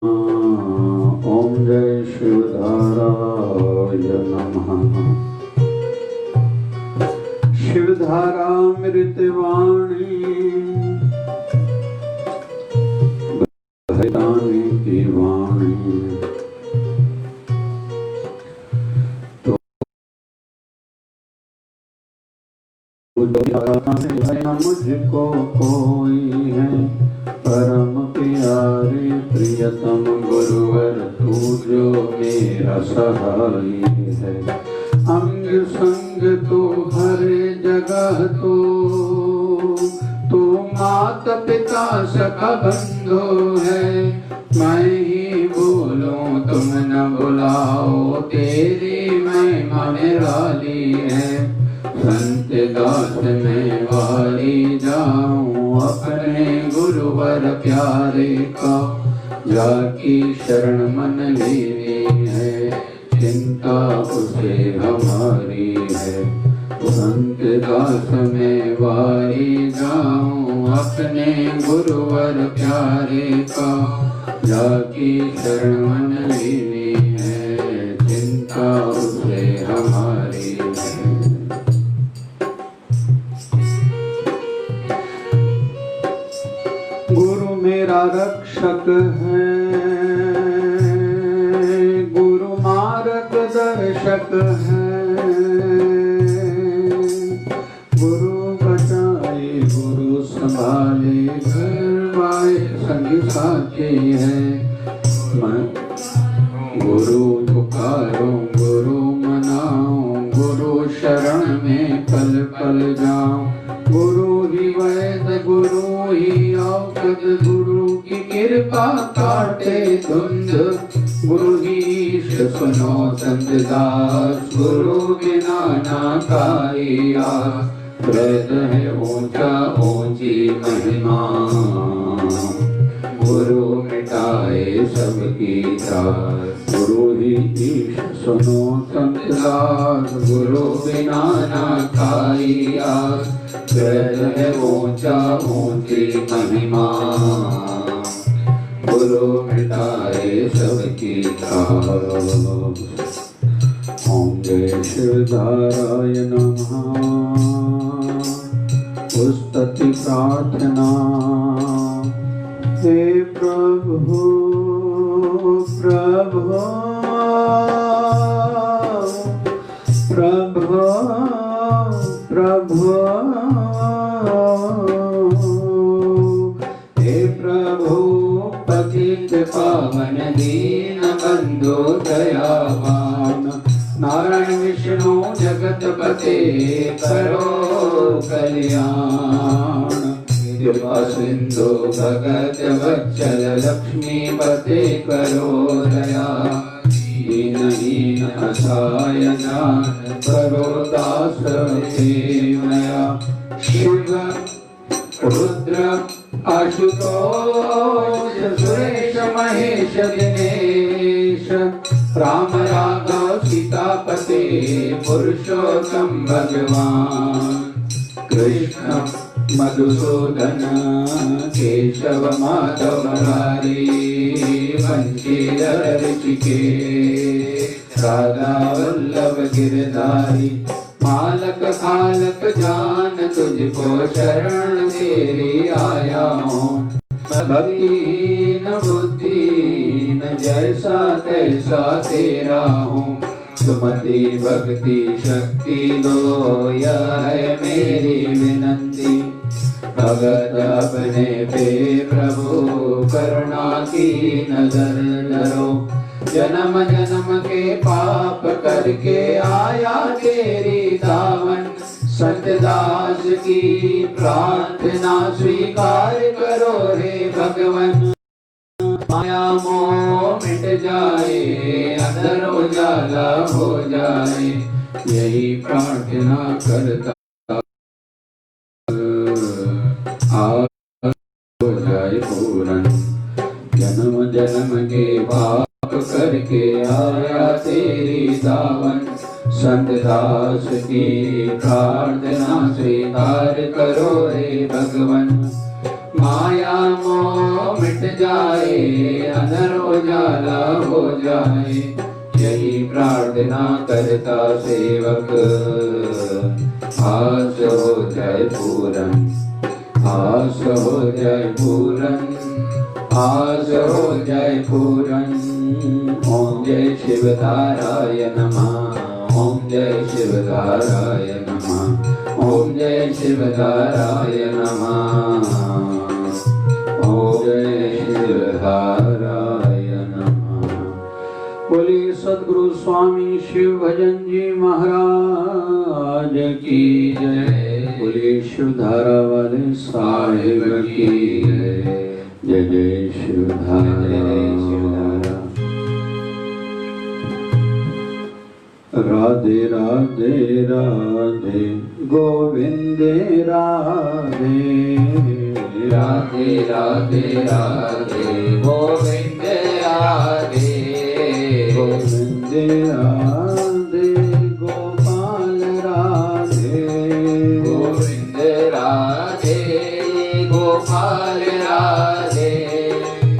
ओम जय शिवधाराय नमः। शिवधारामृतवाणी भजताने की वाणी। तो मुझको कोई है परम प्यारे प्रियतम गुरुवर तू जो मेरा सहाय है। अंग संग तो हर जगह तो माता पिता सखा बंधु है। मैं ही बोलूं तुम न बुलाओ तेरी महिमा निराली है। संत दास में वाली जाऊं अपने गुरुवर प्यारे का। जाकी शरण मन लेनी है चिंता उसे हमारी है। संत दास में वाली जाऊं अपने गुरुवर प्यारे का। जाकी शरण मन लेनी है चिंता उसे हमारी है। गुरु मेरा रक्षक है, गुरु मार्गदर्शक है। गुरु बचाए गुरु संभाले घर बाए संगी साथी है। मैं गुरु पुकारूं गुरु मनाऊं गुरु शरण में पल पल जाऊं। गुरु ही वैद गुरु ही औषध गुरु की कृपा काटे धुंध। गुरु ही सुनो संत दास गुरु बिना ना काया। वेद है ऊंचा ऊंची महिमा गुरु मिटाए सबकी त्रास। गुरु ही ईश सुनो संत दास गुरु बिना ना काया। वेद है ऊंचा ऊंची महिमा गुरु मिटाए सबकी त्रास। ओम जय शिवधाराय नमः। उस्तति प्रार्थना हे प्रभु प्रभु प्रभु प्रभु। हे प्रभु पतित पावन दीन बंधु दयावान। नारायण विष्णु जगत पते करो कल्याण। कृपा सिंधु भगत वत्सल लक्ष्मी पते करो दया। दीनहीन असहाय जान करो दास सेवया। शिव रुद्र आशुतोष सुरेश महेश दिनेश। राम राघव सीतापते पुरुषोत्तम भगवान। कृष्ण मधुसूदन केशव माधव मुरारी। बंशीधर ऋषिकेश राधा वल्लभ गिरधारी। मालक खालक जान तुझको शरण तेरी आया हूँ। भक्तिहीन बुद्धिहीन जैसा तैसा तेरा हूँ। सुमति भक्ति शक्ति दो यह है मेरी विनंती। भगत अपने पे प्रभु करुणा की नजर धरो। जन्म जन्म के पाप करके आया तेरी दामन। संत दास की प्रार्थना स्वीकार करो हे भगवन। माया मोह मिट जाए अंदर उजाला हो जाए। यही प्रार्थना करता हो जाए पूरन। जन्म जन्म के पाप करके आया तेरी दावन। संत दास की प्रार्थना स्वीकार करो हे भगवन। माया मोह मिट जाए, अंधर उजाला हो जाए, यही प्रार्थना करता सेवक। आस हो जाए पूरन, आस हो जाए पूरन, आस हो जाए पूरन। ओम जय शिवधाराय नमः, ओम जय शिवधाराय नमः, ओम जय शिवधाराय नमः, ओम जय शिवधाराय नमः। बोलिए सद्गुरु स्वामी शिव भजन जी महाराज की जय। बोलिए शिवधारा वाले साहिब की जय। जय जय शिवधारा। राधे राधे राधे गोविंदे राधे, राधे राधे राधे गोविंदे राधे, गोविंदे राधे गोपाल राधे, गोविंद राधे गोपाल राधे,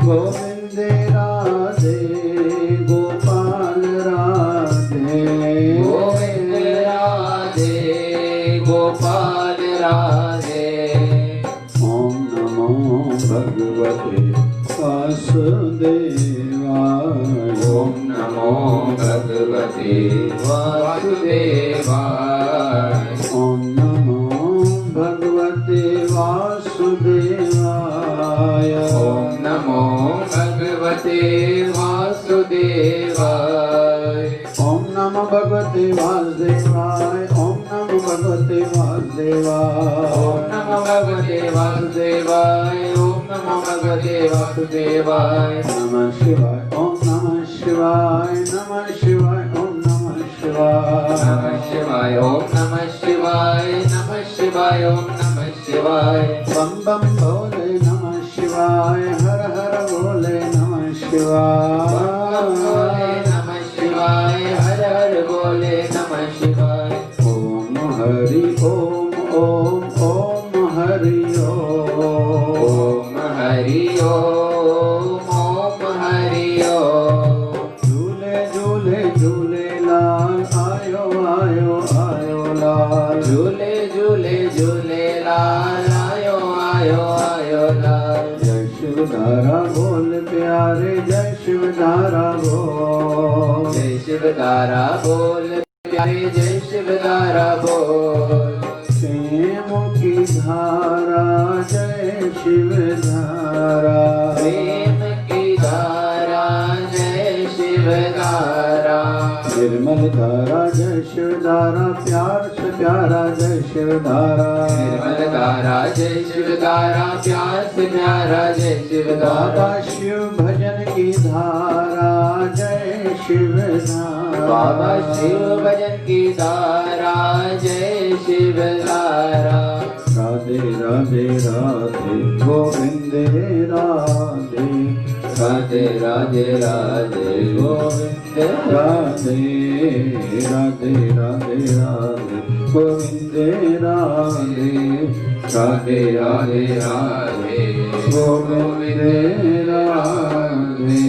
गोविंद राधे गोपाल राधे, गोविंद राधे गोपाल राधे। ओम नमो भगवते वासुदेवाय, ओम नमो भगवते वासुदेवाय, ओम नमो भगवते वासुदेवाय, ओम नमो भगवते वासुदेवाय, ओम नमो भगवते वासुदेवाय, ओम नमो भगवते वासुदेवाय, ओम नमो भगवते वासुदेवाय, ओम नमो भगवते वासुदेवाय। नमः शिवाय, ओम नमः शिवाय, नमः शिवाय, ओम नमः शिवाय, नमः शिवाय, ओम नमः शिवाय, नमः शिवाय, ओम नमः शिवाय। बम बम भोले नमः शिवाय, हर हर भोले नमः शिवाय, भोले नमः शिवाय, हर हर भोले नमः शिवाय। ओम हरि ओम, ओम ओम हरि ओम, ओम हरि ओम, ओम हरि ओम। झूले झूले झूले लाल आयो आयो आयो लाल, झूले झूले झूले लाल आयो आयो आयो लाल। जय शिवधारा बोल प्यारे, जय शिवधारा बोल, जय शिवधारा बोल प्यारे, जय शिवधारा बोल। प्रेम की धारा जय शिवधारा, प्रेम की धारा जय शिवधारा। निर्मल धारा जय शिवधारा, प्यार से प्यारा जय शिवधारा, निर्मल धारा जय शिवधारा, प्यार से प्यारा जय शिवधारा। बाबा शिव भजन की धारा जय शिवधारा, बाबा शिव भजन की धारा जय शिवधारा। राधे राधे राधे गोविंदे राधे, राधे राधे राधे गोविंद राधे, राधे राधे राधे गोविंद राधे, राधे राधे राधे गोविंद राधे।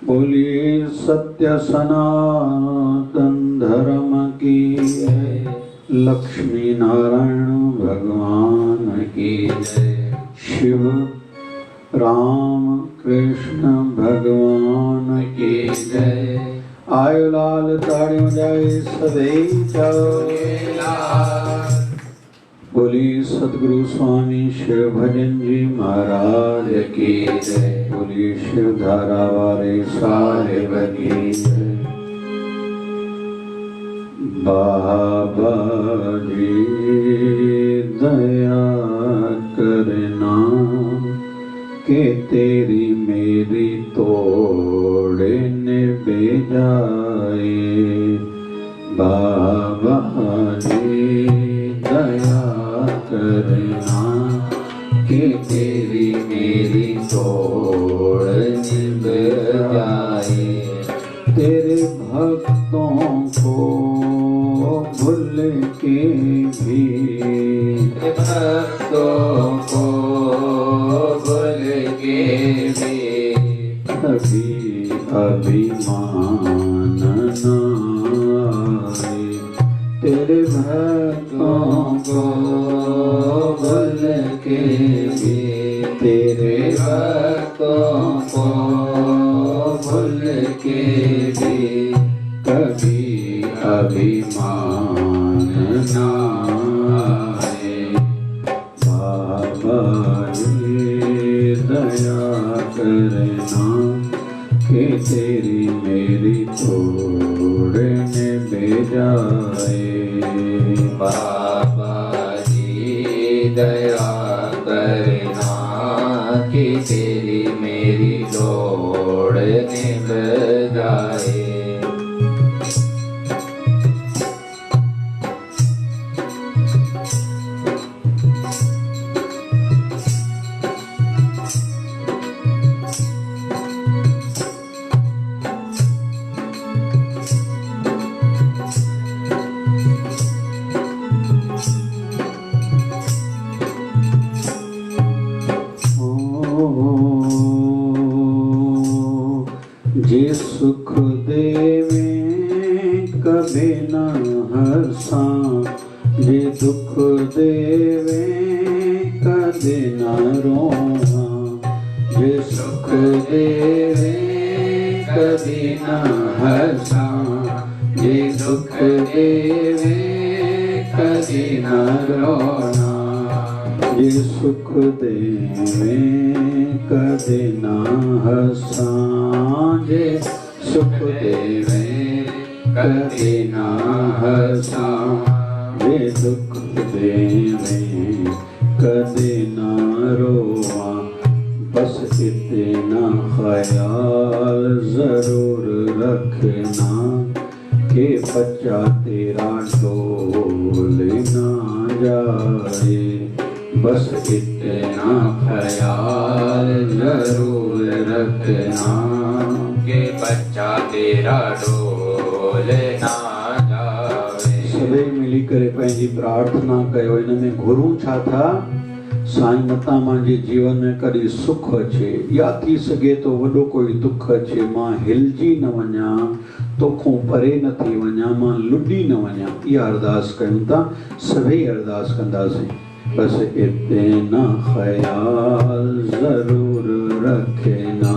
बोलिए सत्य सनातन धर्म की जय, लक्ष्मी नारायण भगवान की जय, शिव राम कृष्ण भगवान की जय। आयो लाल ताड़ियों जाए सदैव चलो। बोली सतगुरु स्वामी शिव भजन जी महाराज की जय। बोली शिव धारा वाले साहिब की जय। बाबा जी दया करना के तेरी मेरी तोड़ निभे जाए। बाबा जी दया करना कि तेरी मेरी तोड़ निभ जाए। तेरे भक्तों को भूल के भी भी कभी अभिमान नाए। तेरे भक्तों को भूल के भी, तेरे भक्तों को भूल के भी कभी अभिमान नाए। बाबा जी दया करना कि तेरी मेरी तोड़ने बेजाए। बाबा जी दया करना कि तेरी मेरी दौड़ निभ जाए। जे सुख देवे कभी न हर्षा, जे दुख देवे कभी न रोना। जे सुख देवे कभी न हर्षा, जे दुख देवे कभी न रोना। जे सुख देवे कभी न हर्षा, जे सुख देवे कभी न हर्षा। जे दुख देवे कभी न रोवा। बस इतना ख्याल जरूर रखना कि बच्चा तेरा डोल ना जाए। बस इतना ख्याल जरूर रखना कि बच्चा तेरा डोल ना जावे। सभई मिली करे पंहिंजी प्रार्थना कयो। इन में घुरूं छा था? साईं मता मुंहिंजे जीवन में कॾहिं सुख अचे या थी सघे तो वॾो कोई दुख अचे, मां हिलजी न वञा, तोखां परे न थी वञा, मां लुॾी न वञा। इहा अरदास कयूं था, सभई अरदास कंदासीं। बस इतना ख्याल जरूर रखना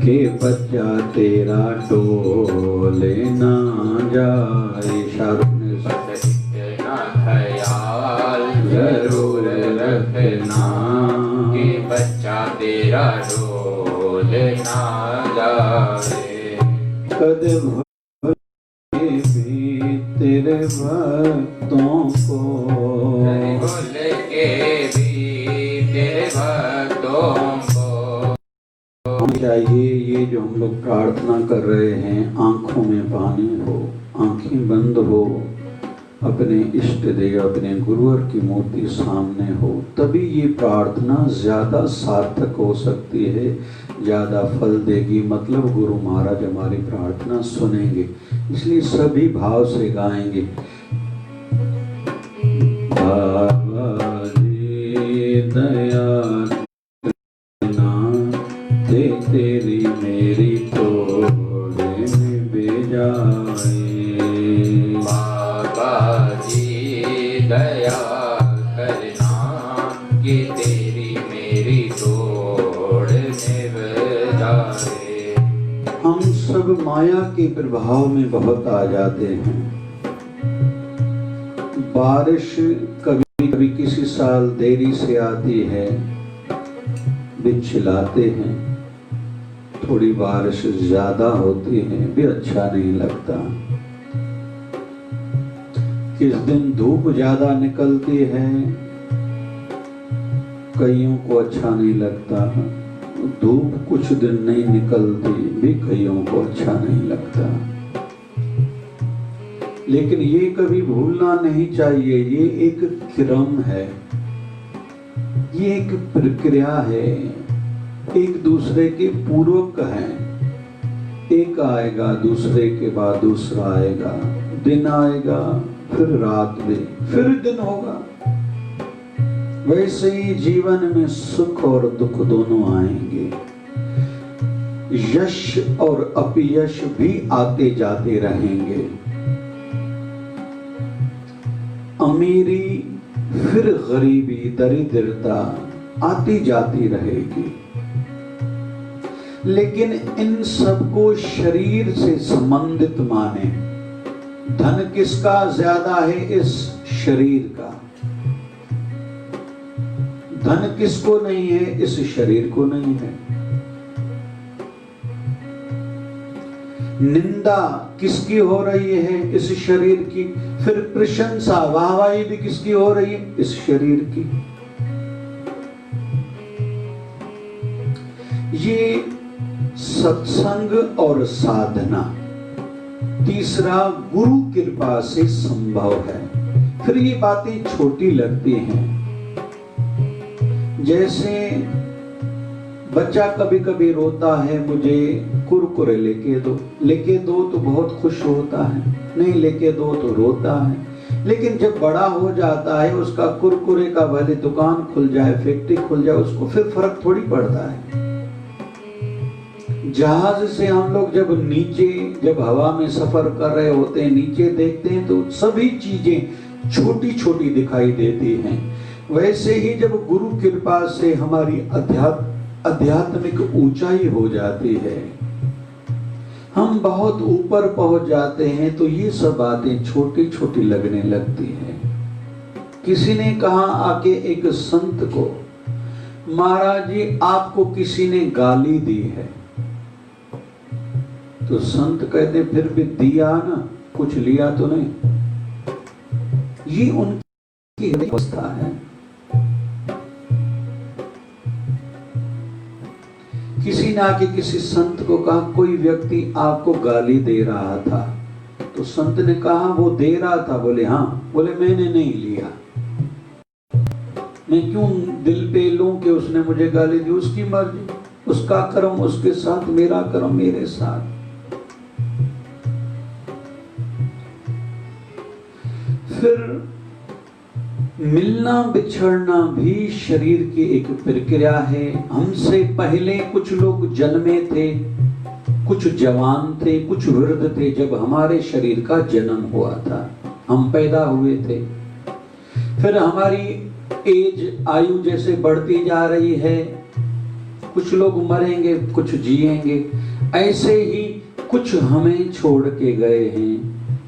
कि बच्चा तेरा डोले ना जाए। शाहरुख ने बस इतना ख्याल जरूर रखना कि बच्चा तेरा डोल ना जाए। कदे भी तेरे भक्तों को भूल के भी तेरे भक्तों को चाहिए। ये जो हम लोग प्रार्थना कर रहे हैं, आंखों में पानी हो, आंखें बंद हो, अपने इष्ट देव अपने गुरुवर की मूर्ति सामने हो, तभी ये प्रार्थना ज्यादा सार्थक हो सकती है, ज्यादा फल देगी। मतलब गुरु महाराज हमारी प्रार्थना सुनेंगे, इसलिए सभी भाव से गाएंगे। बाबा जी दया तेरी मेरी तोड़े में बेजाए। बाबा जी दया करना कि तेरी मेरी तोड़ निभ जाए। हम सब माया के प्रभाव में बहुत आ जाते हैं। बारिश कभी कभी किसी साल देरी से आती है, बिछलाते हैं। थोड़ी बारिश ज्यादा होती है भी अच्छा नहीं लगता। किस दिन धूप ज्यादा निकलती है, कईयों को अच्छा नहीं लगता। धूप कुछ दिन नहीं निकलती भी कईयों को अच्छा नहीं लगता। लेकिन ये कभी भूलना नहीं चाहिए, ये एक क्रम है, ये एक प्रक्रिया है, एक दूसरे के पूरक है। एक आएगा, दूसरे के बाद दूसरा आएगा, दिन आएगा, फिर रात में, फिर दिन होगा। वैसे ही जीवन में सुख और दुख दोनों आएंगे, यश और अपयश भी आते जाते रहेंगे, अमीरी फिर गरीबी दरिद्रता आती जाती रहेगी। लेकिन इन सबको शरीर से संबंधित माने। धन किसका ज्यादा है? इस शरीर का। धन किसको नहीं है? इस शरीर को नहीं है। निंदा किसकी हो रही है? इस शरीर की। फिर प्रशंसा वाहवाही भी किसकी हो रही है? इस शरीर की। ये सत्संग और साधना, तीसरा गुरु कृपा से संभव है। फिर ये बातें छोटी लगती हैं, जैसे बच्चा कभी कभी रोता है, मुझे कुरकुरे लेके दो तो बहुत खुश होता है, नहीं लेके दो तो रोता है। लेकिन जब बड़ा हो जाता है, उसका कुरकुरे का भले दुकान खुल जाए, फैक्ट्री खुल जाए, उसको फिर फर्क थोड़ी पड़ता है। जहाज से हम लोग जब हवा में सफर कर रहे होते हैं, नीचे देखते हैं तो सभी चीजें छोटी छोटी दिखाई देती हैं। वैसे ही जब गुरु कृपा से हमारी आध्यात्मिक ऊंचाई हो जाती है, हम बहुत ऊपर पहुंच जाते हैं, तो ये सब बातें छोटी छोटी लगने लगती हैं। किसी ने कहा आके एक संत को, महाराज जी आपको किसी ने गाली दी है। तो संत कहते फिर भी दिया ना, कुछ लिया तो नहीं। ये उनकी अवस्था है। किसी ने आके किसी संत को कहा कोई व्यक्ति आपको गाली दे रहा था। तो संत ने कहा वो दे रहा था? बोले हाँ। बोले मैंने नहीं लिया, मैं क्यों दिल पे लूं कि उसने मुझे गाली दी? उसकी मर्जी, उसका कर्म उसके साथ, मेरा कर्म मेरे साथ। फिर मिलना बिछड़ना भी शरीर की एक प्रक्रिया है। हमसे पहले कुछ लोग जन्मे थे, कुछ जवान थे, कुछ वृद्ध थे। जब हमारे शरीर का जन्म हुआ था, हम पैदा हुए थे। फिर हमारी आयु जैसे बढ़ती जा रही है, कुछ लोग मरेंगे, कुछ जिएंगे। ऐसे ही कुछ हमें छोड़ के गए हैं,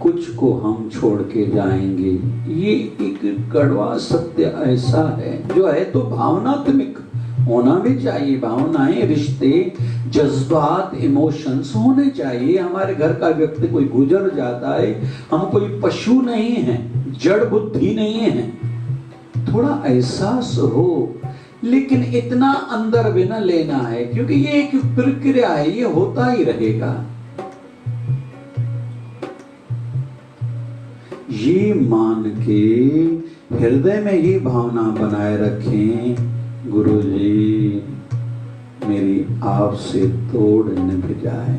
कुछ को हम छोड़ के जाएंगे। ये एक कड़वा सत्य ऐसा है, जो है तो भावनात्मक होना भी चाहिए। भावनाएं, रिश्ते, जज्बात, इमोशंस होने चाहिए। हमारे घर का व्यक्ति कोई गुजर जाता है, हम कोई पशु नहीं हैं, जड़ बुद्धि नहीं है, थोड़ा एहसास हो। लेकिन इतना अंदर भी न लेना है, क्योंकि ये एक प्रक्रिया है, ये होता ही रहेगा। ये मान के हृदय में ये भावना बनाए रखें, गुरुजी मेरी आपसे तोड़ निभ जाए।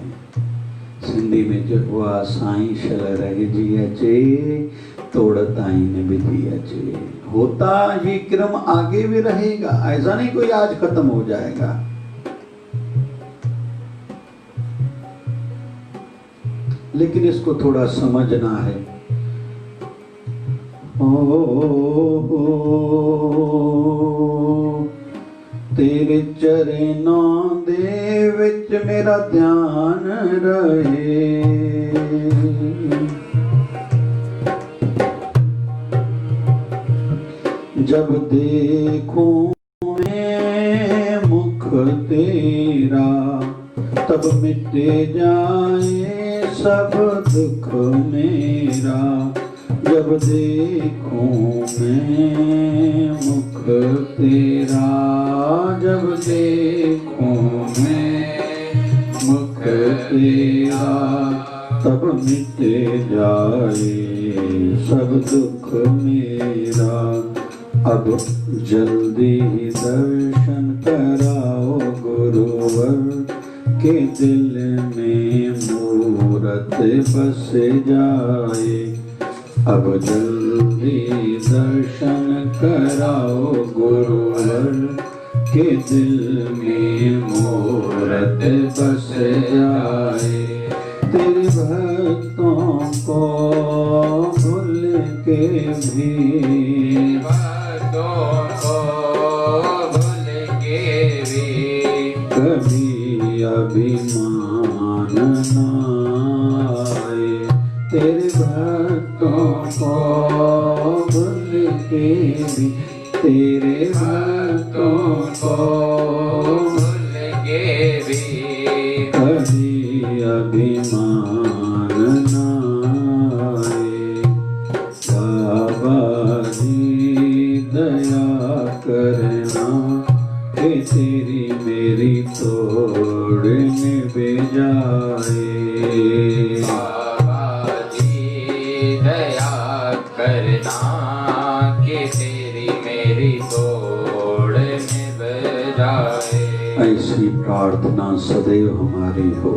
सिंधी में जो हुआ, साईं शल रहे जी अचे, तोड़ताई निभ जी अचे। होता ये क्रम आगे भी रहेगा, ऐसा नहीं कोई आज खत्म हो जाएगा। लेकिन इसको थोड़ा समझना है। तेरे चरणों दे विच मेरा ध्यान रहे, जब देखूं मैं मुख तेरा, तब मिटे जाए सब दुख मेरा। जब देखूं मैं मुख तेरा, जब देखूं मैं मुख तेरा, तब मिटे जाए सब दुख मेरा। अब जल्दी ही दर्शन कराओ गुरुवर के दिल में मूरत बस जाए। अब जल्दी दर्शन कराओ गुरुवर के दिल में मूरत बस जाए। तेरे भक्तों को भूल के भी भक्तों को भूल के भी कभी अभिमान न आए। तेरे भक्तों को भूल के भी तेरे भक्तों को भूल के भी कभी अभिमान न आए। बाबा जी दया करना कि तेरी मेरी तोड़ निभ जाए। बाबा जी दया करना कि तेरी मेरी तोड़ निभ जाए। ऐसी प्रार्थना सदैव हमारी हो।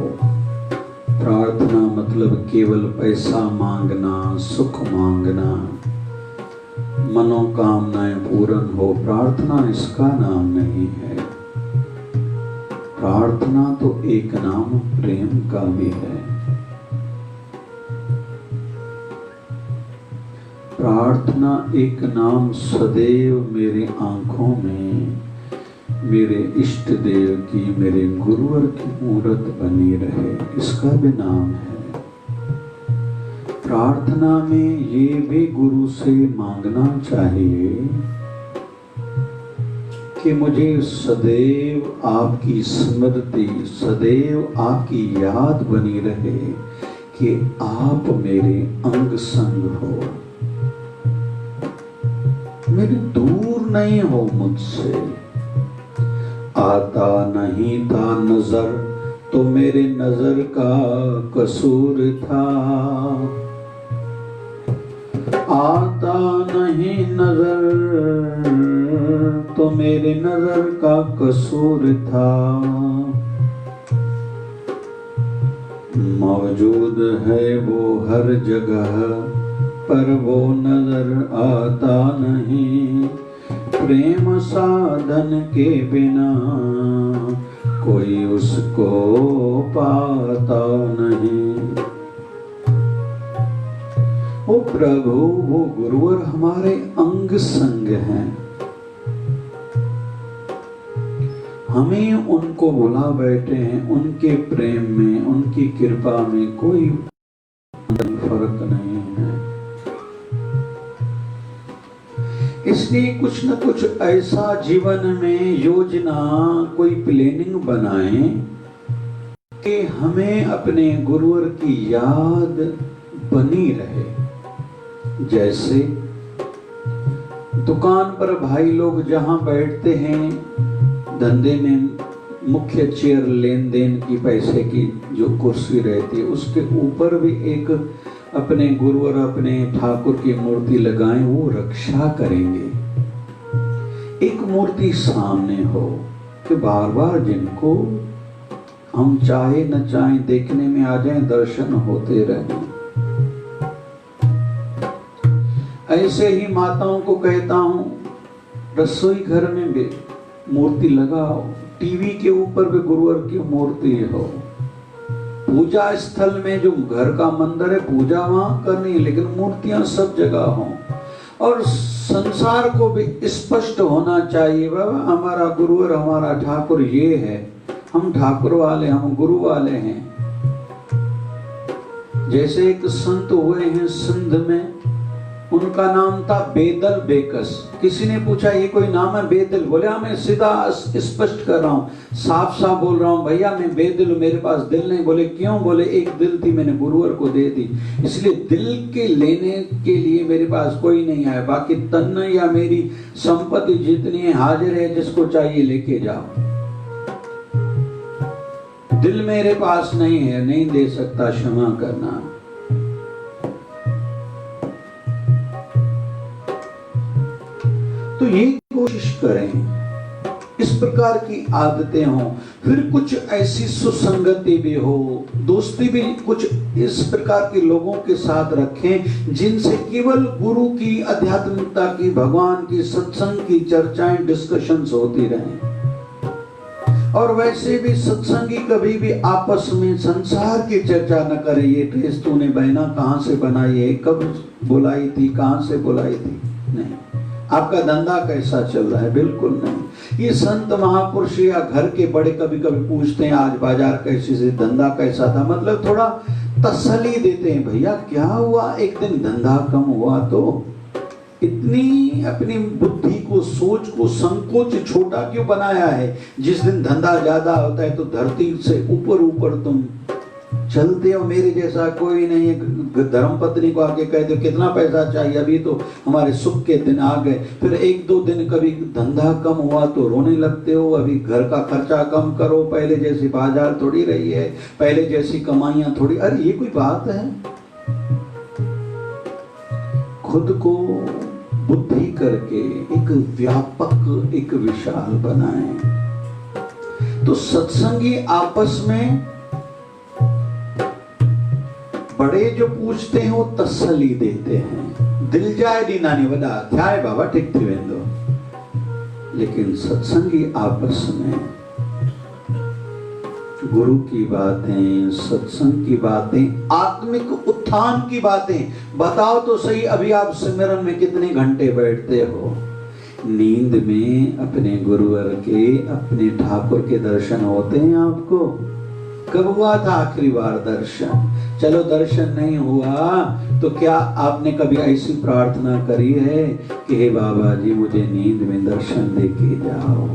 प्रार्थना मतलब केवल पैसा मांगना, सुख मांगना, मनोकामनाएं पूर्ण हो, प्रार्थना इसका नाम नहीं है। प्रार्थना तो एक नाम प्रेम का भी है। प्रार्थना एक नाम सदैव मेरी आंखों में मेरे इष्ट देव की, मेरे गुरुवर की मूरत बनी रहे, इसका भी नाम है। प्रार्थना में ये भी गुरु से मांगना चाहिए कि मुझे सदैव आपकी स्मृति, सदैव आपकी याद बनी रहे कि आप मेरे अंग संग हो, मेरे दूर नहीं हो मुझसे। आता नहीं था नजर तो मेरे नजर का कसूर था। आता नहीं नजर तो मेरे नजर का कसूर था। मौजूद है वो हर जगह पर वो नजर आता नहीं। प्रेम साधन के बिना कोई उसको पाता नहीं। वो प्रभु, वो गुरुवर हमारे अंग संग हैं। हमें उनको बुला बैठे हैं, उनके प्रेम में, उनकी कृपा में कोई फर्क नहीं है। इसलिए कुछ न कुछ ऐसा जीवन में योजना, कोई प्लानिंग बनाएं कि हमें अपने गुरुवर की याद बनी रहे। जैसे दुकान पर भाई लोग जहां बैठते हैं, धंधे में मुख्य चेयर लेन देन की, पैसे की जो कुर्सी रहती है, उसके ऊपर भी एक अपने गुरुवर, अपने ठाकुर की मूर्ति लगाएं, वो रक्षा करेंगे। एक मूर्ति सामने हो कि बार बार जिनको हम चाहे न चाहे देखने में आ जाएं, दर्शन होते रहें। ऐसे ही माताओं को कहता हूं, रसोई घर में भी मूर्ति लगाओ, टीवी के ऊपर भी गुरुवर की मूर्ति हो। पूजा स्थल में जो घर का मंदिर है, पूजा वहां करनी है, लेकिन मूर्तियां सब जगह हों। और संसार को भी स्पष्ट होना चाहिए, बाबा हमारा गुरुवर, हमारा ठाकुर ये है, हम ठाकुर वाले, हम गुरु वाले हैं। जैसे एक संत हुए हैं सिंध में, उनका नाम था बेदल बेकस। किसी ने पूछा ये कोई नाम है बेदल? बोले हाँ, मैं सीधा स्पष्ट कर रहा हूँ, साफ साफ बोल रहा हूँ भैया, मैं बेदिल हूँ, मेरे पास दिल नहीं। बोले क्यों? बोले एक दिल थी, मैंने गुरुवर को दे दी, इसलिए दिल के लेने के लिए मेरे पास कोई नहीं आया। बाकी तन या मेरी संपत्ति जितनी है हाजिर है, जिसको चाहिए लेके जाओ। दिल मेरे पास नहीं है, नहीं दे सकता, क्षमा करना। तो ये कोशिश करें, इस प्रकार की आदतें हों, फिर कुछ ऐसी सुसंगति भी हो, दोस्ती भी कुछ इस प्रकार के लोगों के साथ रखें जिनसे केवल गुरु की, आध्यात्मिकता की, भगवान की, सत्संग की चर्चाएं, डिस्कशंस होती रहें। और वैसे भी सत्संगी कभी भी आपस में संसार की चर्चा न करे, ये ड्रेस तूने बहना कहाँ से बनाई है, कब बुलाई थी, कहाँ से बुलाई थी, नहीं। आपका धंधा कैसा चल रहा है, बिल्कुल नहीं। ये संत महापुरुष या घर के बड़े कभी कभी पूछते हैं आज बाजार कैसी से, धंधा कैसा था, मतलब थोड़ा तसल्ली देते हैं, भैया क्या हुआ, एक दिन धंधा कम हुआ तो इतनी अपनी बुद्धि को, सोच को संकोच छोटा क्यों बनाया है। जिस दिन धंधा ज्यादा होता है तो धरती से ऊपर ऊपर तुम चलते हो, मेरे जैसा कोई नहीं है। धर्मपत्नी को आके कह दो कितना पैसा चाहिए, अभी तो हमारे सुख के दिन आ गए, फिर एक दो दिन कभी धंधा कम हुआ तो रोने लगते हो, अभी घर का खर्चा कम करो, पहले जैसी बाजार थोड़ी रही है, पहले जैसी कमाइयां थोड़ी। अरे ये कोई बात है। खुद को बुद्धि करके एक व्यापक, एक विशाल बनाएं। तो सत्संगी आपस में बड़े जो पूछते हैं वो तसल्ली देते हैं, दिल जाए दी नानी वदा थ्याय बाबा ठीक थी वेंदो। लेकिन सत्संगी आपस में गुरु की बातें, सत्संग की बातें, आत्मिक उत्थान की बातें, बताओ तो सही अभी आप सिमरन में कितने घंटे बैठते हो। नींद में अपने गुरुवर के, अपने ठाकुर के दर्शन होते हैं आपको? कब हुआ था आखिरी बार दर्शन? चलो दर्शन नहीं हुआ तो क्या आपने कभी ऐसी प्रार्थना करी है कि हे बाबा जी मुझे नींद में दर्शन दे के जाओ,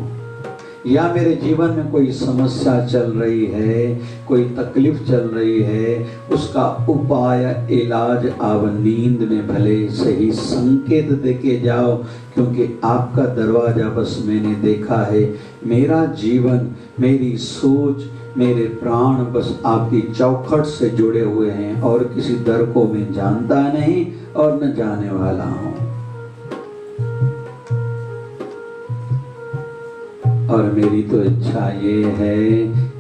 या मेरे जीवन में कोई समस्या चल रही है, कोई तकलीफ चल रही है, उसका उपाय, इलाज आप नींद में भले सही संकेत देके जाओ, क्योंकि आपका दरवाजा बस मैंने देखा है। मेरा जीवन, मेरी सोच, मेरे प्राण बस आपकी चौखट से जुड़े हुए हैं और किसी दर को मैं जानता नहीं और न जाने वाला हूं। और मेरी तो इच्छा ये है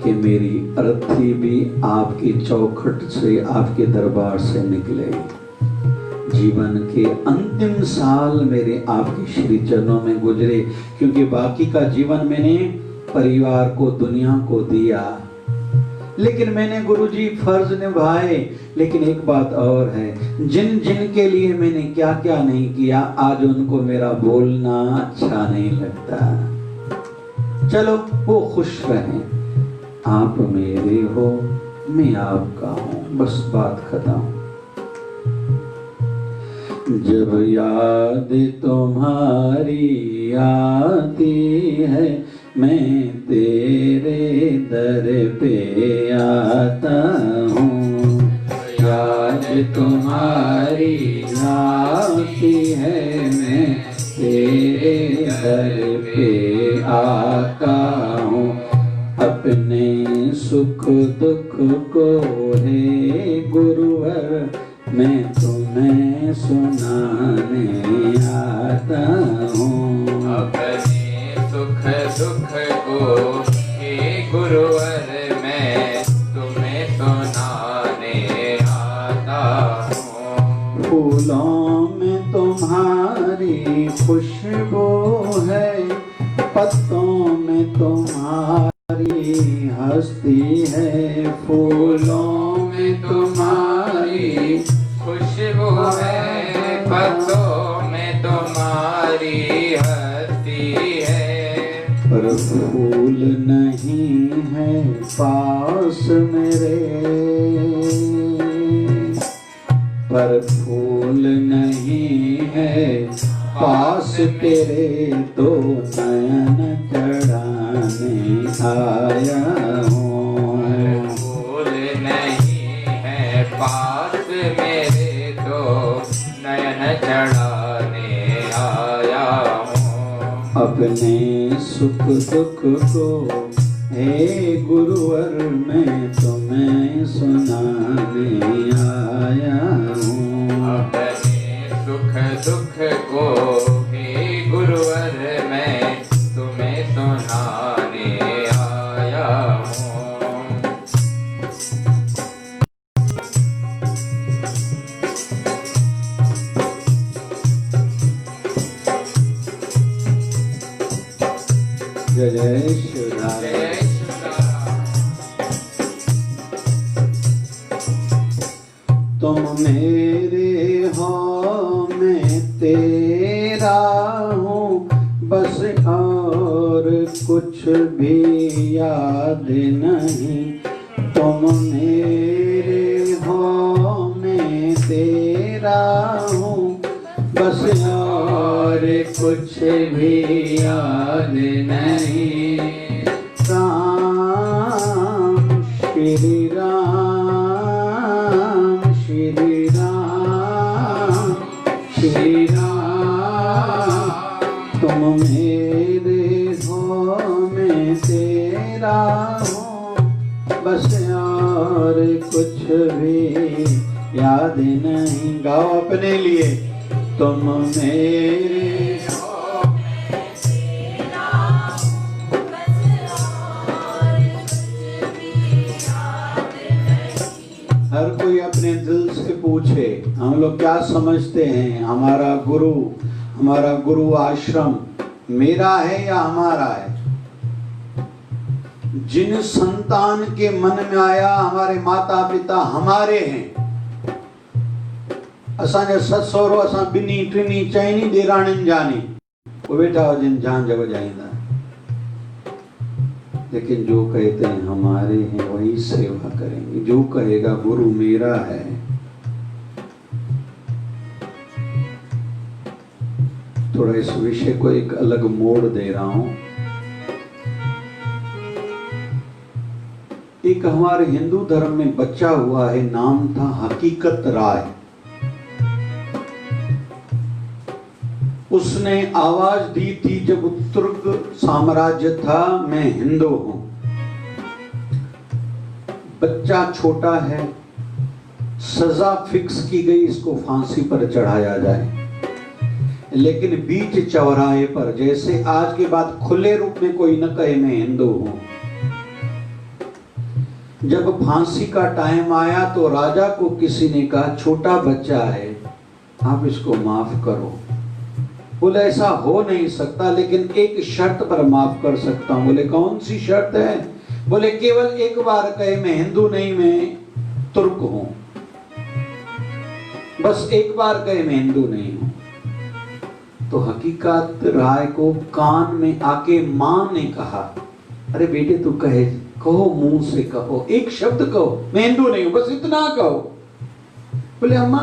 कि मेरी अर्थी भी आपकी चौखट से, आपके दरबार से निकले। जीवन के अंतिम साल मेरे आपके श्री चरणों में गुजरे, क्योंकि बाकी का जीवन मैंने परिवार को, दुनिया को दिया, लेकिन मैंने गुरुजी फर्ज निभाए। लेकिन एक बात और है, जिन जिन के लिए मैंने क्या क्या नहीं किया, आज उनको मेरा बोलना अच्छा नहीं लगता। चलो वो खुश रहें, आप मेरे हो, मैं आपका हूं, बस बात खत्म। जब याद तुम्हारी आती है, मैं तेरे दर पे आता हूँ। याद तुम्हारी आती है, मैं तेरे दर पे आता हूँ। अपने सुख दुख को हे गुरुवर मैं तुम्हें सुनाने आता हूँ। अपने सुख दुख को हे गुरुवर मैं तुम्हें सुनाने आता हूँ। फूलों में तुम्हारी खुशबू है, पत्तों में तुम्हारी हस्ती है। फूलों में तुम्हारी खुशबू है, पत्तों में तुम्हारी हस्ती है। पर फूल नहीं है पास मेरे, पर फूल नहीं है पास तेरे, तो नयन चढ़ाने आया हूँ। फूल नहीं है पास मेरे, तो नयन चढ़ाने आया हूँ। अपने सुख दुख को हे गुरुवर मैं तुम्हें सुनाने आया हूँ। अपने सुख दुख को हे गुरुवर मैं तुम्हें सुना तुम मेरे हो मैं तेरा हूँ, बस और कुछ भी याद नहीं। तुम मेरे हो मैं तेरा हूँ, बस और कुछ भी याद नहीं। राम श्री राम श्री राम श्री राम, तुम मेरे हो मैं तेरा हूँ, बस और कुछ भी याद नहीं। गाओ अपने लिए। तुम मेरे हो मैं तेरा हूँ, बस और कुछ भी याद नहीं। हर कोई अपने दिल से पूछे, हम लोग क्या समझते हैं? हमारा गुरु आश्रम मेरा है या हमारा है? जिन संतान के मन में आया हमारे माता पिता हमारे हैं, असांजा सस सहुरो असां ॿिन्ही टिनी चइनी ॾेराणियुनि जानी वो वेठा हुजनि झांझ वॼाईंदा, लेकिन जो कहते हैं हमारे हैं वही सेवा करेंगे। जो कहेगा गुरु मेरा है, थोड़ा इस विषय को एक अलग मोड़ दे रहा हूं। एक हमारे हिंदू धर्म में बच्चा हुआ है, नाम था हकीकत राय। उसने आवाज दी थी जब तुर्क साम्राज्य था, मैं हिंदू हूं। बच्चा छोटा है, सजा फिक्स की गई, इसको फांसी पर चढ़ाया जाए। लेकिन बीच चौराहे पर, जैसे आज के बाद खुले रूप में कोई न कहे मैं हिंदू हूं, जब फांसी का टाइम आया तो राजा को किसी ने कहा छोटा बच्चा है, आप इसको माफ करो। बोले ऐसा हो नहीं सकता, लेकिन एक शर्त पर माफ कर सकता हूं। बोले कौन सी शर्त है? बोले केवल एक बार कहे मैं हिंदू नहीं मैं तुर्क हूं, बस एक बार कहे मैं हिंदू नहीं हूं। तो हकीकत राय को कान में आके मां ने कहा, अरे बेटे तू कहो मुंह से कहो, एक शब्द कहो मैं हिंदू नहीं हूं, बस इतना कहो। बोले अम्मा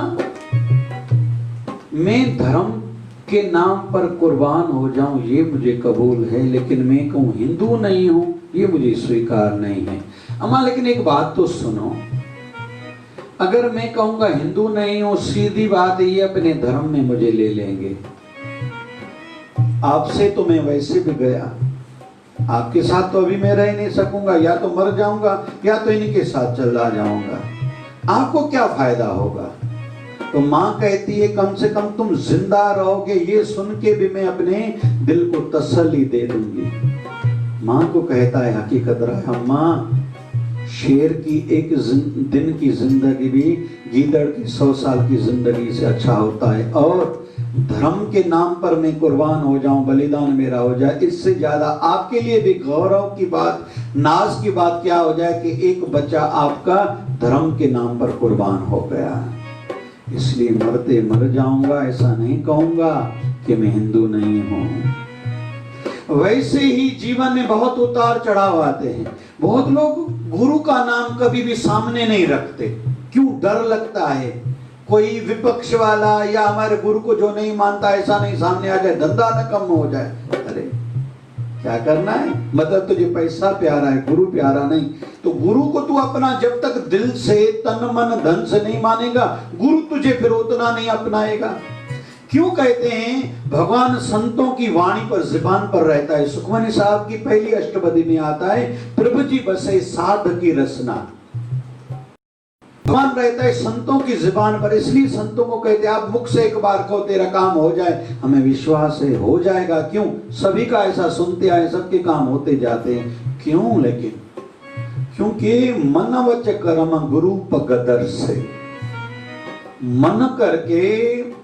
मैं धर्म के नाम पर कुर्बान हो जाऊं ये मुझे कबूल है, लेकिन मैं कहूं हिंदू नहीं हूं ये मुझे स्वीकार नहीं है। अम्मा लेकिन एक बात तो सुनो, अगर मैं कहूंगा हिंदू नहीं हूं, सीधी बात ये अपने धर्म में मुझे ले लेंगे। आपसे तो मैं वैसे भी गया, आपके साथ तो अभी मैं रह नहीं सकूंगा, या तो मर जाऊंगा या तो इनके साथ चला जाऊंगा, आपको क्या फायदा होगा? तो मां कहती है कम से कम तुम जिंदा रहोगे, ये सुन के भी मैं अपने दिल को तसल्ली दे दूंगी। मां को कहता है हकीकत राय, अम्मा शेर की एक दिन की जिंदगी भी गीदड़ की 100 साल की जिंदगी से अच्छा होता है, और धर्म के नाम पर मैं कुर्बान हो जाऊं, बलिदान मेरा हो जाए, इससे ज्यादा आपके लिए भी गौरव की बात, नाज की बात क्या हो जाए कि एक बच्चा आपका धर्म के नाम पर कुर्बान हो गया। इसलिए मरते मर जाऊंगा, ऐसा नहीं कहूंगा कि मैं हिंदू नहीं हूं। वैसे ही जीवन में बहुत उतार चढ़ाव आते हैं। बहुत लोग गुरु का नाम कभी भी सामने नहीं रखते, क्यों? डर लगता है कोई विपक्ष वाला या हमारे गुरु को जो नहीं मानता ऐसा नहीं सामने आ जाए, धंधा न कम हो जाए। अरे क्या करना है? मतलब तुझे पैसा प्यारा है, गुरु प्यारा नहीं। तो गुरु को तू अपना जब तक दिल से तन मन धन से नहीं मानेगा, गुरु तुझे फिर उतना नहीं अपनाएगा। क्यों कहते हैं भगवान संतों की वाणी पर, जुबान पर रहता है। सुखमनी साहब की पहली अष्टपदी में आता है, प्रभु जी बसे साध की रसना। भगवान रहता है संतों की जुबान पर, इसलिए संतों को कहते हैं आप मुख से एक बार कहो तेरा काम हो जाए, हमें विश्वास है हो जाएगा। क्यों? सभी का ऐसा सुनते आए, सबके काम होते जाते हैं। क्यों? लेकिन क्योंकि मन वच कर्म गुरु पगदर से, मन करके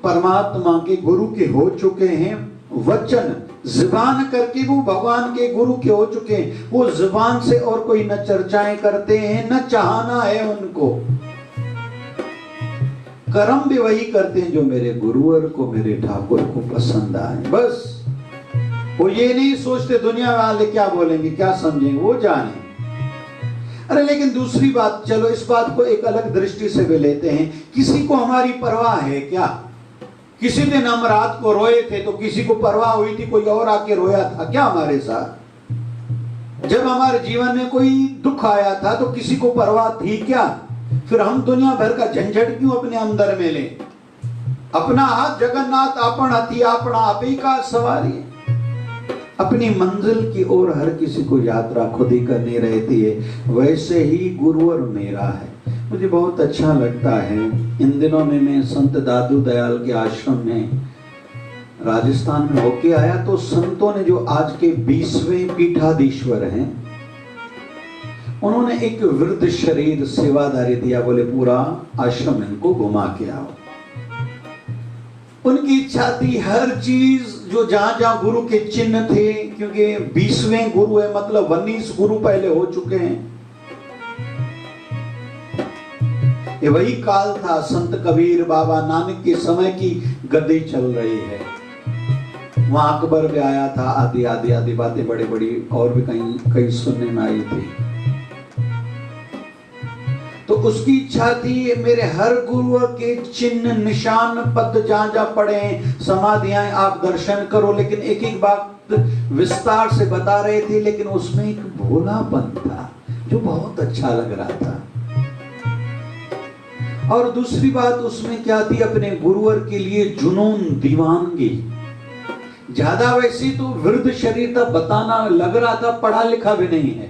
परमात्मा के गुरु के हो चुके हैं, वचन जुबान करके वो भगवान के गुरु के हो चुके हैं। वो जुबान से और कोई न चर्चाएं करते हैं, न चाहना है उनको। कर्म भी वही करते हैं जो मेरे गुरुवर को, मेरे ठाकुर को पसंद आए। बस वो ये नहीं सोचते दुनिया वाले क्या बोलेंगे, क्या समझेंगे, वो जाने। अरे लेकिन दूसरी बात, चलो इस बात को एक अलग दृष्टि से भी लेते हैं। किसी को हमारी परवाह है क्या? किसी दिन हम रात को रोए थे तो किसी को परवाह हुई थी? कोई और आके रोया था क्या हमारे साथ? जब हमारे जीवन में कोई दुख आया था तो किसी को परवाह थी क्या? फिर हम दुनिया भर का झंझट क्यों अपने अंदर में लें? अपना हाथ जगन्नाथ आपण हथी आपना आप ही का सवारी है। अपनी मंजिल की ओर हर किसी को यात्रा खुद ही करनी रहती है। वैसे ही गुरुवर मेरा है। मुझे बहुत अच्छा लगता है। इन दिनों में मैं संत दादू दयाल के आश्रम में राजस्थान में होके आया तो संतों ने, जो आज के 20वें पीठाधीश्वर हैं, उन्होंने एक वृद्ध शरीर सेवादारी दिया। बोले पूरा आश्रम इनको घुमा के आओ। उनकी इच्छा थी हर चीज, जो जहां जहां गुरु के चिन्ह थे, क्योंकि 20वें गुरु है मतलब 19 गुरु पहले हो चुके हैं। ये वही काल था, संत कबीर बाबा नानक के समय की गद्दी चल रही है। वहां अकबर भी आया था, आदि आदि आदि बातें बड़ी बड़ी और भी कहीं सुनने में आई थी। तो उसकी इच्छा थी मेरे हर गुरु के चिन्ह निशान पद जहां जहां पड़े, समाधियां आप दर्शन करो। लेकिन एक एक बात विस्तार से बता रहे थे, लेकिन उसमें एक भोलापन था जो बहुत अच्छा लग रहा था। और दूसरी बात उसमें क्या थी, अपने गुरुवर के लिए जुनून, दीवानगी। ज्यादा वैसे तो वृद्ध शरीर था, बताना लग रहा था पढ़ा लिखा भी नहीं है,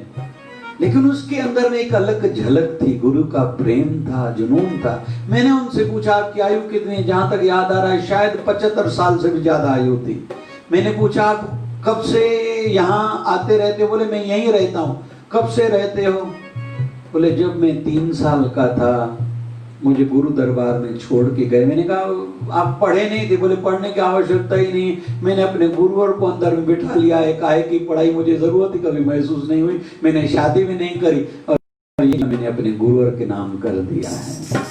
लेकिन उसके अंदर में एक अलग झलक थी, गुरु का प्रेम था, जुनून था। मैंने उनसे पूछा आपकी आयु कितनी? जहां तक याद आ रहा है शायद 75 साल से भी ज्यादा आयु थी। मैंने पूछा आप कब से यहाँ आते रहते हो? बोले मैं यहीं रहता हूँ। कब से रहते हो? बोले जब मैं 3 साल का था मुझे गुरु दरबार में छोड़ के गए। मैंने कहा आप पढ़े नहीं थे? बोले पढ़ने की आवश्यकता ही नहीं, मैंने अपने गुरुवर को अंदर में बिठा लिया है। काहे की पढ़ाई मुझे जरूरत ही कभी महसूस नहीं हुई, मैंने शादी भी नहीं करी और ये मैंने अपने गुरुवर के नाम कर दिया है।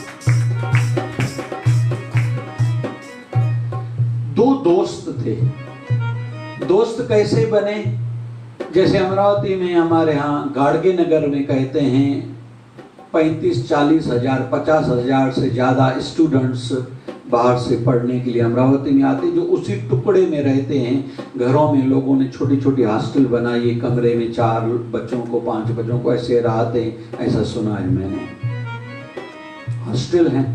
2 दोस्त थे। दोस्त कैसे बने? जैसे अमरावती में हमारे यहाँ गाड़गे नगर में कहते हैं 35-40 हजार 50 हजार से ज्यादा स्टूडेंट्स बाहर से पढ़ने के लिए अमरावती में आते, जो उसी टुकड़े में रहते हैं। घरों में लोगों ने छोटी छोटी हॉस्टल बनाई है, कमरे में 4 बच्चों को 5 बच्चों को ऐसे रहते हैं, ऐसा सुना है मैंने। हॉस्टल है।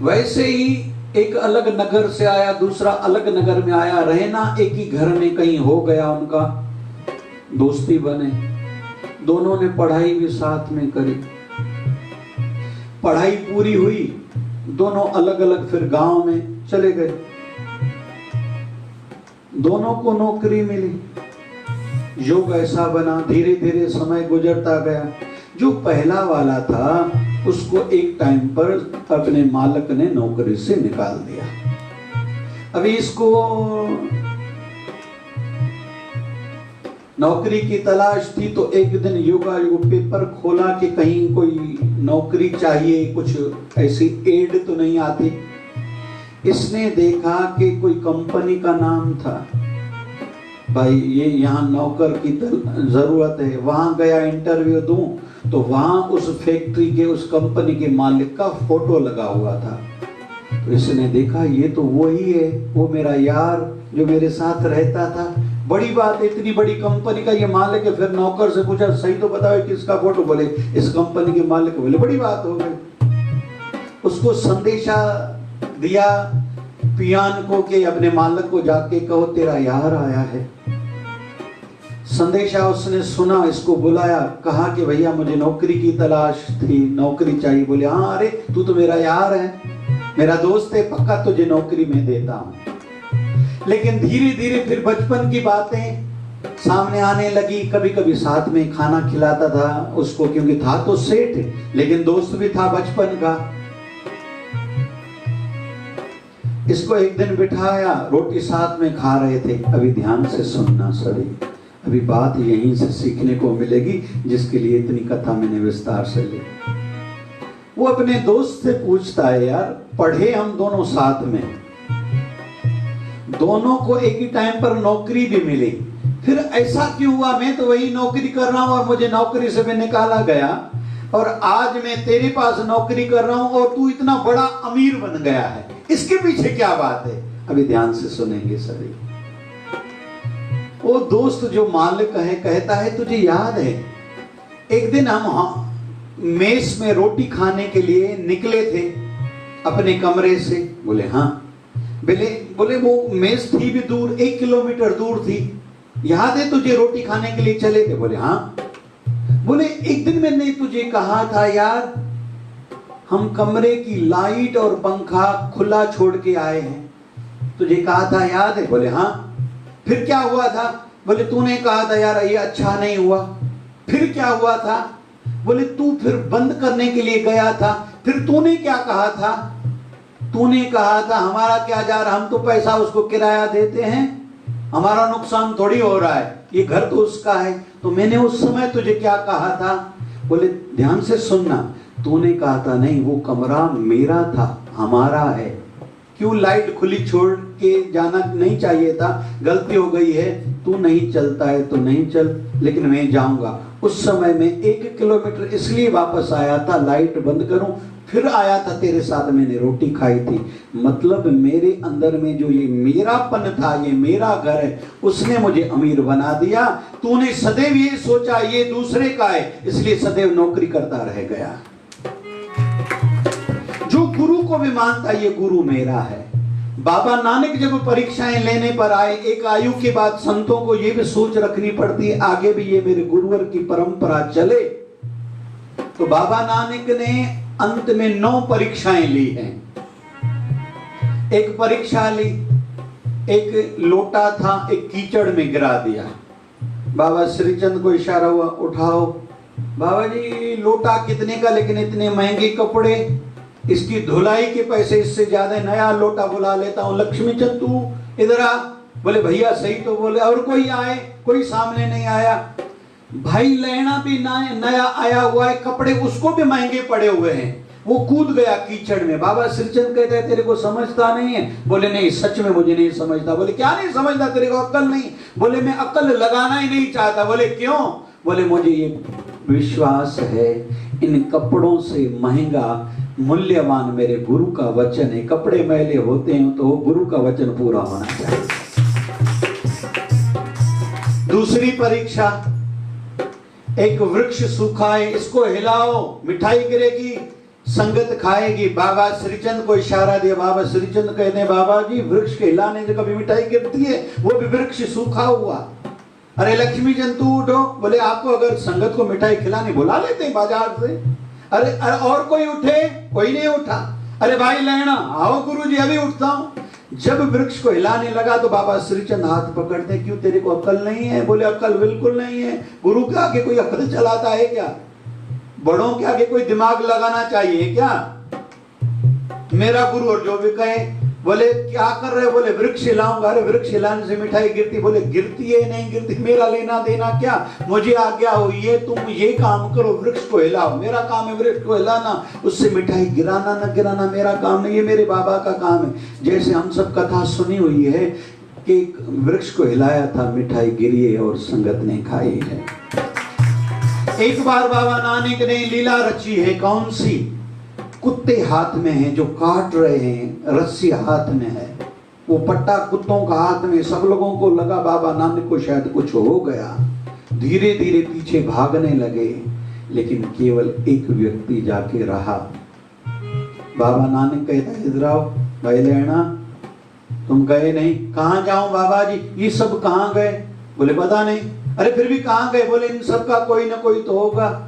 वैसे ही एक अलग नगर से आया, दूसरा अलग नगर में आया, रहना एक ही घर में कहीं हो गया उनका, दोस्ती बने। दोनों ने पढ़ाई भी साथ में करी। पढ़ाई पूरी हुई, दोनों अलग अलग फिर गांव में चले गए। दोनों को नौकरी मिली। योग ऐसा बना, धीरे धीरे समय गुजरता गया। जो पहला वाला था उसको एक टाइम पर अपने मालिक ने नौकरी से निकाल दिया। अभी इसको नौकरी की तलाश थी, तो एक दिन योगायोग पेपर खोला कि कहीं कोई नौकरी चाहिए, कुछ ऐसी एड तो नहीं आती। इसने देखा कि कोई कंपनी का नाम था, भाई ये यहाँ नौकर की जरूरत है। वहां गया इंटरव्यू दूं तो वहां उस फैक्ट्री के, उस कंपनी के मालिक का फोटो लगा हुआ था। तो इसने देखा ये तो वही है, वो मेरा यार जो मेरे साथ रहता था। बड़ी बात है, इतनी बड़ी कंपनी का ये मालिक है। फिर नौकर से पूछा सही तो बताओ किसका फोटो? बोले इस कंपनी के मालिक। बोले बड़ी बात हो गई। उसको संदेशा दिया पियान को कि अपने मालिक को जाके कहो तेरा यार आया है। संदेशा उसने सुना, इसको बुलाया, कहा कि भैया मुझे नौकरी की तलाश थी, नौकरी चाहिए। बोले हाँ, अरे तू तो मेरा यार है, मेरा दोस्त है, पक्का तुझे नौकरी में देता हूं। लेकिन धीरे धीरे फिर बचपन की बातें सामने आने लगी। कभी कभी साथ में खाना खिलाता था उसको, क्योंकि था तो सेठ लेकिन दोस्त भी था बचपन का। इसको एक दिन बिठाया, रोटी साथ में खा रहे थे। अभी ध्यान से सुनना सभी, अभी बात यहीं से सीखने को मिलेगी जिसके लिए इतनी कथा मैंने विस्तार से ली। वो अपने दोस्त से पूछता है, यार पढ़े हम दोनों साथ में, दोनों को एक ही टाइम पर नौकरी भी मिली, फिर ऐसा क्यों हुआ? मैं तो वही नौकरी कर रहा हूं और मुझे नौकरी से भी निकाला गया, और आज मैं तेरे पास नौकरी कर रहा हूं और तू इतना बड़ा अमीर बन गया है, इसके पीछे क्या बात है? अभी ध्यान से सुनेंगे सभी। वो दोस्त जो मालिक है कहता है, तुझे याद है एक दिन हम मेस में रोटी खाने के लिए निकले थे अपने कमरे से? बोले हाँ। बोले वो मेस थी भी दूर, 1 किलोमीटर दूर थी, याद है तुझे रोटी खाने के लिए चले थे? बोले हाँ। बोले एक दिन मैंने तुझे कहा था यार, हम कमरे की लाइट और पंखा खुला छोड़ के आए हैं, तुझे कहा था, याद है? बोले हाँ। फिर क्या हुआ था? बोले तूने कहा था यार ये अच्छा नहीं हुआ। फिर क्या हुआ था? बोले तू फिर बंद करने के लिए गया था, फिर तूने क्या कहा था? तूने कहा था हमारा क्या जा रहा, हम तो पैसा उसको किराया देते हैं, हमारा नुकसान थोड़ी हो रहा है, ये घर तो उसका है। तो मैंने उस समय तुझे क्या कहा था? बोले ध्यान से सुनना, तूने कहा था नहीं वो कमरा मेरा था, हमारा है, क्यों लाइट खुली छोड़ के जाना नहीं चाहिए था, गलती हो गई है, तू नहीं चलता है तो नहीं चल, लेकिन मैं जाऊंगा। उस समय में 1 किलोमीटर इसलिए वापस आया था लाइट बंद करूं, फिर आया था तेरे साथ, मैंने रोटी खाई थी। मतलब मेरे अंदर में जो ये मेरापन था, ये मेरा घर है, उसने मुझे अमीर बना दिया। तूने सदैव ये सोचा ये दूसरे का है, इसलिए सदैव नौकरी करता रह गया। जो गुरु को भी मानता ये गुरु मेरा है। बाबा नानक जब परीक्षाएं लेने पर आए, एक आयु के बाद संतों को ये भी सोच रखनी पड़ती है आगे भी ये मेरे गुरुवर की परंपरा चले। तो बाबा नानक ने अंत में 9 परीक्षाएं ली हैं। एक परीक्षा ली, एक लोटा था, एक कीचड़ में गिरा दिया। बाबा श्रीचंद को इशारा हुआ, उठाओ। बाबा जी लोटा कितने का, लेकिन इतने महंगे कपड़े, इसकी धुलाई के पैसे इससे ज्यादा, नया लोटा बुला लेता हूं। लक्ष्मी चंद तू इधर आ। बोले भैया सही तो बोले। और कोई आए? कोई सामने नहीं आया। भाई लहना भी नया आया हुआ है, कपड़े उसको भी महंगे पड़े हुए हैं, वो कूद गया कीचड़ में। बाबा श्रीचंद कहते हैं तेरे को समझता नहीं है? बोले नहीं सच में मुझे नहीं समझता। बोले क्या नहीं समझता, तेरे को अक्ल नहीं? बोले मैं अक्ल लगाना ही नहीं चाहता। बोले क्यों? बोले मुझे ये विश्वास है इन कपड़ों से महंगा मूल्यवान मेरे गुरु का वचन है। कपड़े मैले होते हैं तो गुरु का वचन पूरा होना चाहिए। दूसरी परीक्षा, एक वृक्ष सूखा है, इसको हिलाओ, मिठाई गिरेगी, संगत खाएगी। बाबा श्रीचंद को इशारा दिया। बाबा श्रीचंद कहते हैं बाबा जी वृक्ष के हिलाने से कभी मिठाई गिरती है, वो भी वृक्ष सूखा हुआ। अरे लक्ष्मी चंद तू उठो। बोले आपको अगर संगत को मिठाई खिलानी बुला लेते हैं बाजार से। अरे और कोई उठे? कोई नहीं उठा। अरे भाई लेना आओ गुरुजी अभी उठता हूं। जब वृक्ष को हिलाने लगा तो बाबा श्रीचंद हाथ पकड़ते, क्यों तेरे को अक्ल नहीं है? बोले अक्ल बिल्कुल नहीं है। गुरु के आगे कोई अक्ल चलाता है क्या? बड़ों के आगे कोई दिमाग लगाना चाहिए क्या? मेरा गुरु और जो भी कहे। बोले क्या कर रहे? बोले वृक्ष हिलाऊंगा। अरे वृक्ष हिलाने से मिठाई गिरती? बोले गिरती है नहीं गिरती, मेरा लेना देना क्या? मुझे आज्ञा हुई है तुम ये काम करो, वृक्ष को हिलाओ, मेरा काम है वृक्ष को हिलाना, उससे मिठाई गिराना न गिराना मेरा काम नहीं, ये मेरे बाबा का काम है। जैसे हम सब कथा सुनी हुई है कि वृक्ष को हिलाया था, मिठाई गिरी है और संगत ने खाई है। एक बार बाबा नानक ने लीला रची है। कौन सी? कुत्ते हाथ में हैं जो काट रहे हैं, रस्सी हाथ में है, वो पट्टा कुत्तों का हाथ में। सब लोगों को लगा बाबा नानक को शायद कुछ हो गया, धीरे धीरे पीछे भागने लगे, लेकिन केवल एक व्यक्ति जाके रहा। बाबा नानक कहता है इधर आओ भाई लेना, तुम गए नहीं? कहाँ जाऊं बाबा जी, ये सब कहाँ गए? बोले पता नहीं। अरे फिर भी कहाँ गए? बोले इन सब का कोई ना कोई तो होगा।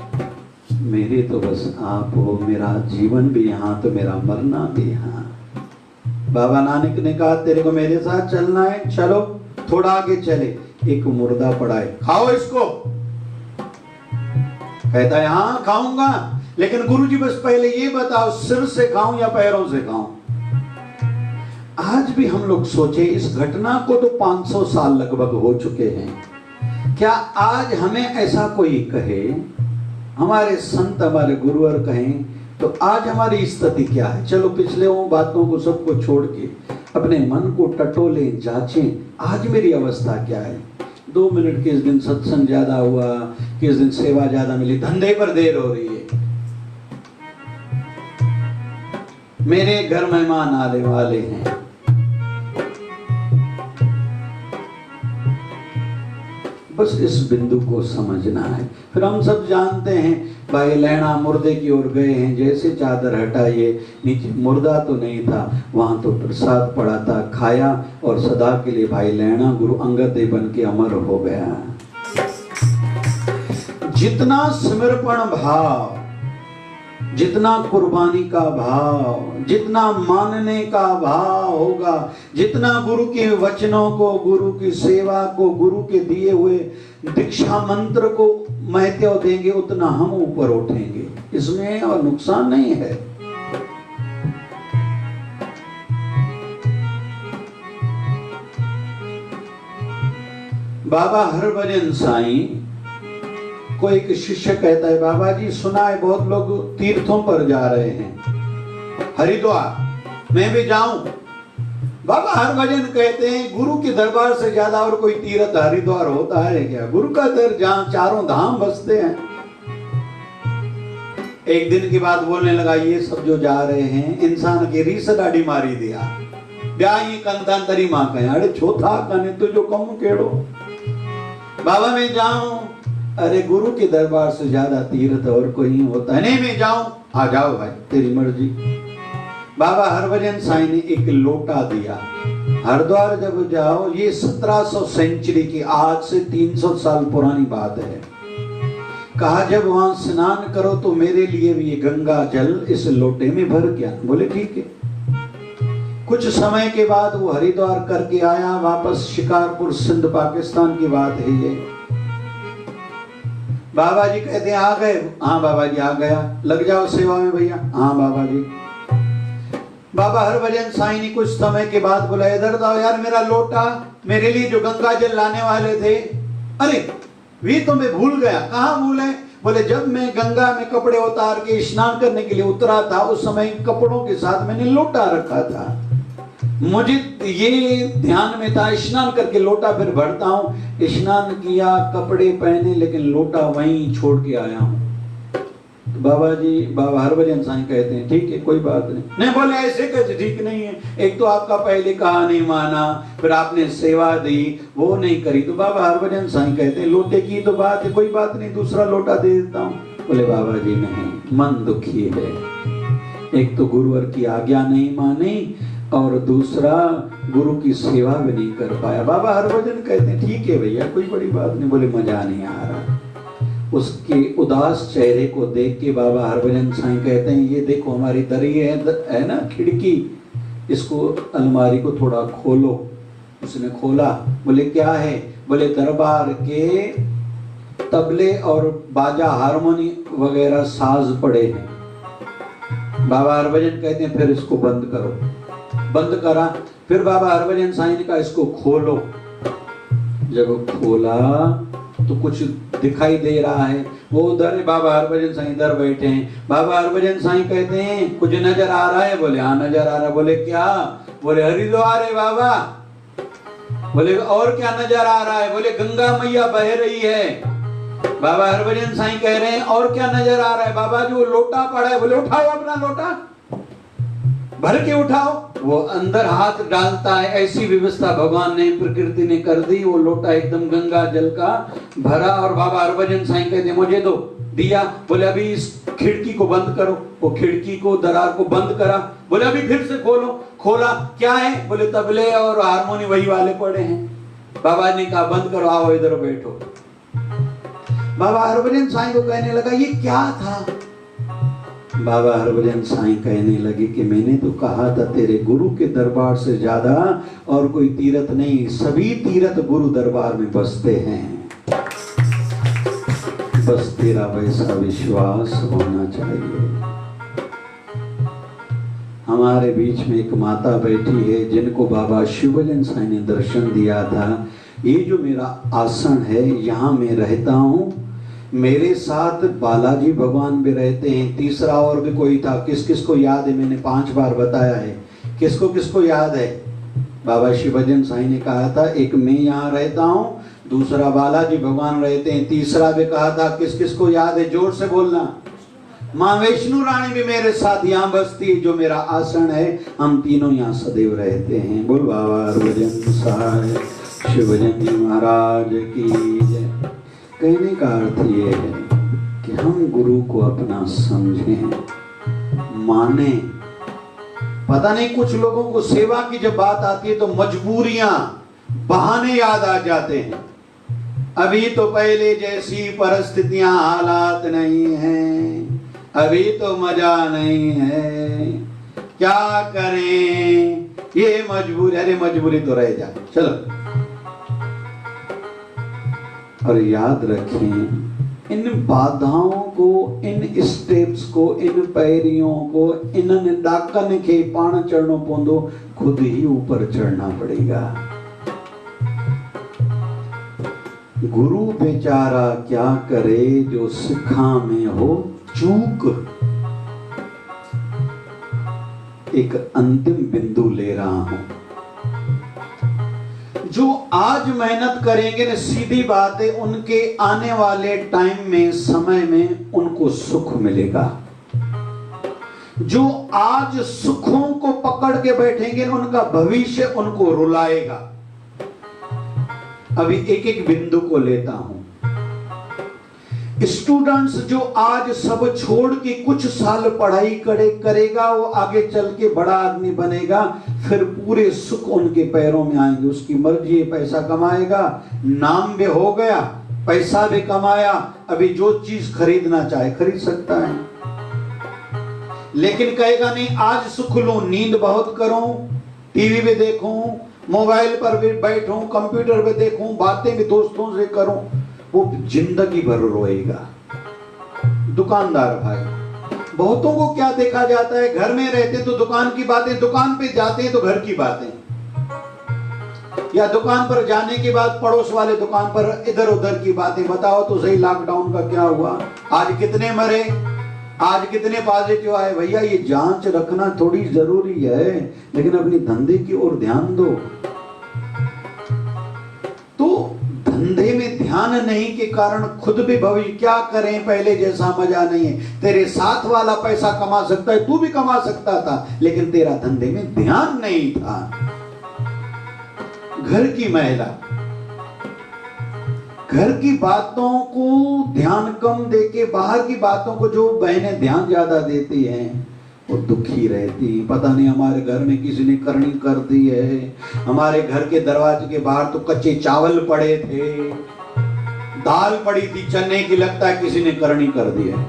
मेरे तो बस आप हो, मेरा जीवन भी यहाँ तो मेरा मरना भी यहाँ। बाबा नानक ने कहा तेरे को मेरे साथ चलना है, चलो। थोड़ा आगे चले, एक मुर्दा पड़ा है, खाओ इसको। कहता है हाँ खाऊंगा, लेकिन गुरुजी बस पहले ये बताओ सिर से खाऊं या पैरों से खाऊं? आज भी हम लोग सोचे, इस घटना को तो 500 साल लगभग हो चुके हैं। क्या आज हमें ऐसा कोई कहे, हमारे संत हमारे गुरुवर कहें तो आज हमारी स्थिति क्या है? चलो पिछले वो बातों को सबको छोड़ के अपने मन को टटोले, जांचें, आज मेरी अवस्था क्या है। 2 मिनट किस दिन सत्संग ज्यादा हुआ, किस दिन सेवा ज्यादा मिली, धंधे पर देर हो रही है, मेरे घर मेहमान आने वाले हैं, बस इस बिंदु को समझना है। फिर हम सब जानते हैं भाई लैना मुर्दे की ओर गए हैं, जैसे चादर हटाइए नीचे मुर्दा तो नहीं था, वहां तो प्रसाद पड़ा था, खाया और सदा के लिए भाई लैना गुरु अंगद देव बन के अमर हो गया। जितना समर्पण भाव, जितना कुर्बानी का भाव, जितना मानने का भाव होगा, जितना गुरु के वचनों को, गुरु की सेवा को, गुरु के दिए हुए दीक्षा मंत्र को महत्व देंगे, उतना हम ऊपर उठेंगे। इसमें और नुकसान नहीं है। बाबा हरभजन साईं को एक शिष्य कहता है, बाबा जी सुना है बहुत लोग तीर्थों पर जा रहे हैं, हरिद्वार, मैं भी जाऊं। बाबा हरभजन कहते हैं गुरु के दरबार से ज्यादा और कोई तीर्थ हरिद्वार होता है क्या? गुरु का दर जहां चारों धाम बसते हैं। एक दिन की बात बोलने लगा, ये सब जो जा रहे हैं इंसान की रीस गाड़ी मारी दिया, ब्याही कंतांतरी मां कहे अरे छोथा कने तो जो कम केड़ो। बाबा मैं जाऊं, अरे गुरु के दरबार से ज्यादा तीर्थ और कोई नहीं होता है। नहीं मैं जाऊं, आ जाओ भाई तेरी मर्जी। बाबा हरभजन साईं ने एक लोटा दिया। हरिद्वार जब जाओ, ये 1700 सेंचुरी की, आज से 300 साल पुरानी बात है। कहा जब वहां स्नान करो तो मेरे लिए भी ये गंगा जल इस लोटे में भर के आना। बोले ठीक है। कुछ समय के बाद वो हरिद्वार करके आया वापस, शिकारपुर सिंध पाकिस्तान की बात है ये। बाबा जी कहते हैं आ गए? हाँ बाबा जी आ गया। लग जाओ सेवा में भैया। हाँ बाबा जी। बाबा हरभजन साईं ने कुछ समय के बाद बोला इधर दाओ यार मेरा लोटा, मेरे लिए जो गंगा जल लाने वाले थे। अरे वे तो मैं भूल गया। कहाँ भूले? बोले जब मैं गंगा में कपड़े उतार के स्नान करने के लिए उतरा था, उस समय कपड़ों के साथ मैंने लोटा रखा था। मुझे ये ध्यान में था स्नान करके लोटा फिर भरता हूँ। स्नान किया, कपड़े पहने, लेकिन लोटा वहीं छोड़ के आया हूँ। तो बाबा जी, बाबा हरभजन साईं कहते हैं ठीक है कोई बात नहीं। नहीं बोले ऐसे कैसे ठीक नहीं है, एक तो आपका पहले कहा नहीं माना, फिर आपने सेवा दी वो नहीं करी। तो बाबा हरभजन साईं कहते हैं लोटे की तो बात है, कोई बात नहीं दूसरा लोटा दे देता हूँ। बोले बाबा जी नहीं, मन दुखी है। एक तो गुरुवर की आज्ञा नहीं मानी और दूसरा गुरु की सेवा भी नहीं कर पाया। बाबा हरभजन कहते हैं ठीक है भैया कोई बड़ी बात नहीं। बोले मजा नहीं आ रहा। उसके उदास चेहरे को देख के बाबा हरभजन साईं कहते हैं ये देखो हमारी दरी है ना खिड़की, इसको अलमारी को थोड़ा खोलो। उसने खोला। बोले क्या है? बोले दरबार के तबले और बाजा हारमोनी वगैरह साज पड़े हैं। बाबा हरभजन कहते हैं फिर इसको बंद करो। बंद करा। फिर बाबा हरभजन साईं ने कहा इसको खोलो। जब खोला तो कुछ दिखाई दे रहा है। वो उधर बाबा हरभजन साईं इधर बैठे हैं। बाबा हरभजन साईं कहते हैं कुछ नजर आ रहा है? बोले हाँ नजर आ रहा है। बोले क्या? बोले हरिद्वार है बाबा। बोले और क्या नजर आ रहा है? बोले गंगा मैया बह रही है। बाबा हरभजन साईं कह रहे हैं और क्या नजर आ रहा है? बाबा जी वो लोटा पड़ा है। बोले उठाओ अपना लोटा, भर के उठाओ। वो अंदर हाथ डालता है, ऐसी व्यवस्था भगवान ने प्रकृति ने कर दी। वो लोटा एकदम गंगा जल का भरा। और बाबा हरभजन साईं कहते मुझे दो। दिया। बोले अभी इस खिड़की को बंद करो। वो खिड़की को, दरार को बंद करा। बोले अभी फिर से खोलो। खोला। क्या है? बोले तबले और हारमोनी वही वाले पड़े हैं। बाबा ने कहा बंद करो, आओ इधर बैठो। बाबा हरभजन साईं को कहने लगा ये क्या था? बाबा हरभजन साईं कहने लगे कि मैंने तो कहा था तेरे गुरु के दरबार से ज्यादा और कोई तीर्थ नहीं, सभी तीर्थ गुरु दरबार में बसते हैं। बस तेरा वैसा विश्वास होना चाहिए। हमारे बीच में एक माता बैठी है जिनको बाबा शिवभजन साईं ने दर्शन दिया था। ये जो मेरा आसन है यहाँ मैं रहता हूँ, मेरे साथ बालाजी भगवान भी रहते हैं, तीसरा और भी कोई था, किस किस को याद है? मैंने 5 बार बताया है, किसको किसको याद है? बाबा शिवभजन साईं ने कहा था एक मैं यहाँ रहता हूँ, दूसरा बालाजी भगवान रहते हैं, तीसरा भी कहा था, किस किस को याद है? जोर से बोलना। माँ वैष्णो रानी भी मेरे साथ यहाँ बसती है, जो मेरा आसन है, हम तीनों यहाँ सदैव रहते हैं। बोल बाबा भजन साईं शिवभजन जी महाराज की जय। कहने का अर्थ ये है कि हम गुरु को अपना समझें, माने। पता नहीं कुछ लोगों को सेवा की जब बात आती है तो मजबूरियां, बहाने याद आ जाते हैं। अभी तो पहले जैसी परिस्थितियां हालात नहीं हैं, अभी तो मजा नहीं है, क्या करें, ये मजबूरी। अरे मजबूरी तो रह जाए, चलो। और याद रखें, इन बाधाओं को, इन स्टेप्स को, इन पैरियों को, इन्हनि डाकन के पाण चढ़नो पौंदो, खुद ही ऊपर चढ़ना पड़ेगा। गुरु बेचारा क्या करे जो सिखा में हो चूक। एक अंतिम बिंदु ले रहा हूं, जो आज मेहनत करेंगे ना, सीधी बात है, उनके आने वाले टाइम में, समय में उनको सुख मिलेगा। जो आज सुखों को पकड़ के बैठेंगे, उनका भविष्य उनको रुलाएगा। अभी एक एक बिंदु को लेता हूं। स्टूडेंट्स जो आज सब छोड़ के कुछ साल पढ़ाई करेगा, वो आगे चल के बड़ा आदमी बनेगा, फिर पूरे सुख उनके पैरों में आएंगे। उसकी मर्जी है, पैसा कमाएगा, नाम भी हो गया, पैसा भी कमाया, अभी जो चीज खरीदना चाहे खरीद सकता है। लेकिन कहेगा नहीं आज सुख लूं, नींद बहुत करूं, टीवी भी देखूं, मोबाइल पर भी बैठूं, कंप्यूटर पे देखूं, बातें भी दोस्तों से करूं, वो जिंदगी भर रोएगा। दुकानदार भाई, बहुतों को क्या देखा जाता है, घर में रहते तो दुकान की बातें, दुकान पे जाते हैं तो घर की बातें, या दुकान पर जाने के बाद पड़ोस वाले दुकान पर इधर उधर की बातें। बताओ तो सही, लॉकडाउन का क्या हुआ, आज कितने मरे, आज कितने पॉजिटिव आए। भैया ये जांच रखना थोड़ी जरूरी है, लेकिन अपनी धंधे की ओर ध्यान दो। तो धंधे में ध्यान नहीं के कारण खुद भी भविष्य, क्या करें, पहले जैसा मजा नहीं है। तेरे साथ वाला पैसा कमा सकता है, तू भी कमा सकता था, लेकिन तेरा धंधे में ध्यान नहीं था। घर की महिला घर की बातों को ध्यान कम देके बाहर की बातों को जो बहनें ध्यान ज्यादा देती हैं, वो दुखी रहती। पता नहीं हमारे घर में किसी ने करनी कर दी है, हमारे घर के दरवाजे के बाहर तो कच्चे चावल पड़े थे, दाल पड़ी थी चने की, लगता है किसी ने करनी कर दी है।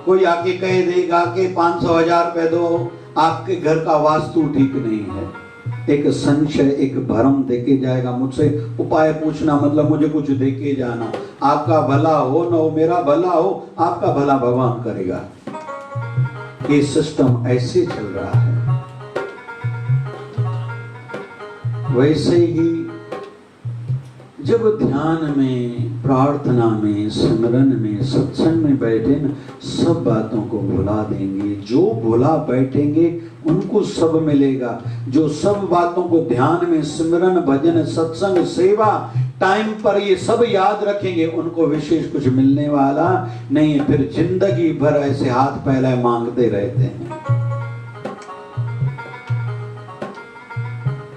कोई आके कह देगा कि 500-1000 रुपए दो, आपके घर का वास्तु ठीक नहीं है। एक संशय, एक भ्रम देके जाएगा। मुझसे उपाय पूछना मतलब मुझे कुछ देके जाना। आपका भला हो न हो, मेरा भला हो, आपका भला भगवान करेगा। ये सिस्टम ऐसे चल रहा है। वैसे ही जब ध्यान में, प्रार्थना में, सिमरन में, सत्संग में बैठे न, सब बातों को भुला देंगे। जो भुला बैठेंगे उनको सब मिलेगा। जो सब बातों को ध्यान में, सिमरन, भजन, सत्संग, सेवा, टाइम पर ये सब याद रखेंगे, उनको विशेष कुछ मिलने वाला नहीं। फिर जिंदगी भर ऐसे हाथ फैलाए मांगते रहते हैं।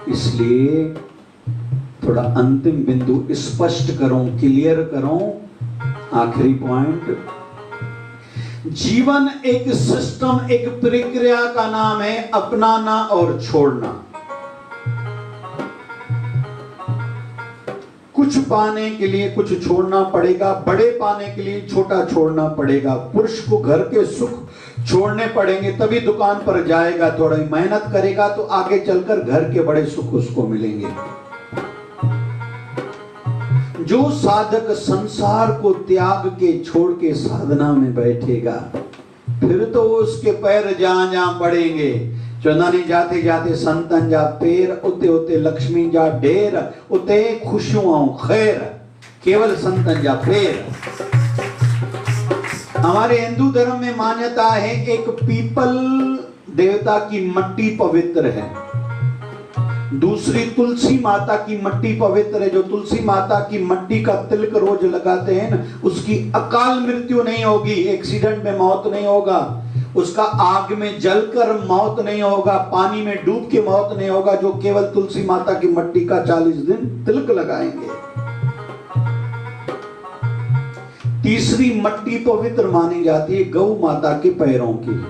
इसलिए थोड़ा अंतिम बिंदु स्पष्ट करूं, क्लियर करूं। आखिरी पॉइंट, जीवन एक सिस्टम, एक प्रक्रिया का नाम है अपनाना और छोड़ना। कुछ पाने के लिए कुछ छोड़ना पड़ेगा, बड़े पाने के लिए छोटा छोड़ना पड़ेगा। पुरुष को घर के सुख छोड़ने पड़ेंगे, तभी दुकान पर जाएगा। थोड़ी मेहनत करेगा तो आगे चलकर घर के बड़े सुख उसको मिलेंगे। जो साधक संसार को त्याग के, छोड़ के साधना में बैठेगा, फिर तो उसके पैर जहां जहां पड़ेंगे। चौनानी जाते जाते संतन जा पैर, उते उते लक्ष्मी जा ढेर, उते खुशियों खैर। केवल संतन जा पेर। हमारे हिंदू धर्म में मान्यता है एक पीपल देवता की मट्टी पवित्र है, दूसरी तुलसी माता की मट्टी पवित्र है। जो तुलसी माता की मट्टी का तिलक रोज लगाते हैं ना, उसकी अकाल मृत्यु नहीं होगी, एक्सीडेंट में मौत नहीं होगा, उसका आग में जलकर मौत नहीं होगा, पानी में डूब के मौत नहीं होगा, जो केवल तुलसी माता की मट्टी का 40 दिन तिलक लगाएंगे। तीसरी मट्टी पवित्र मानी जाती है गौ माता के पैरों की।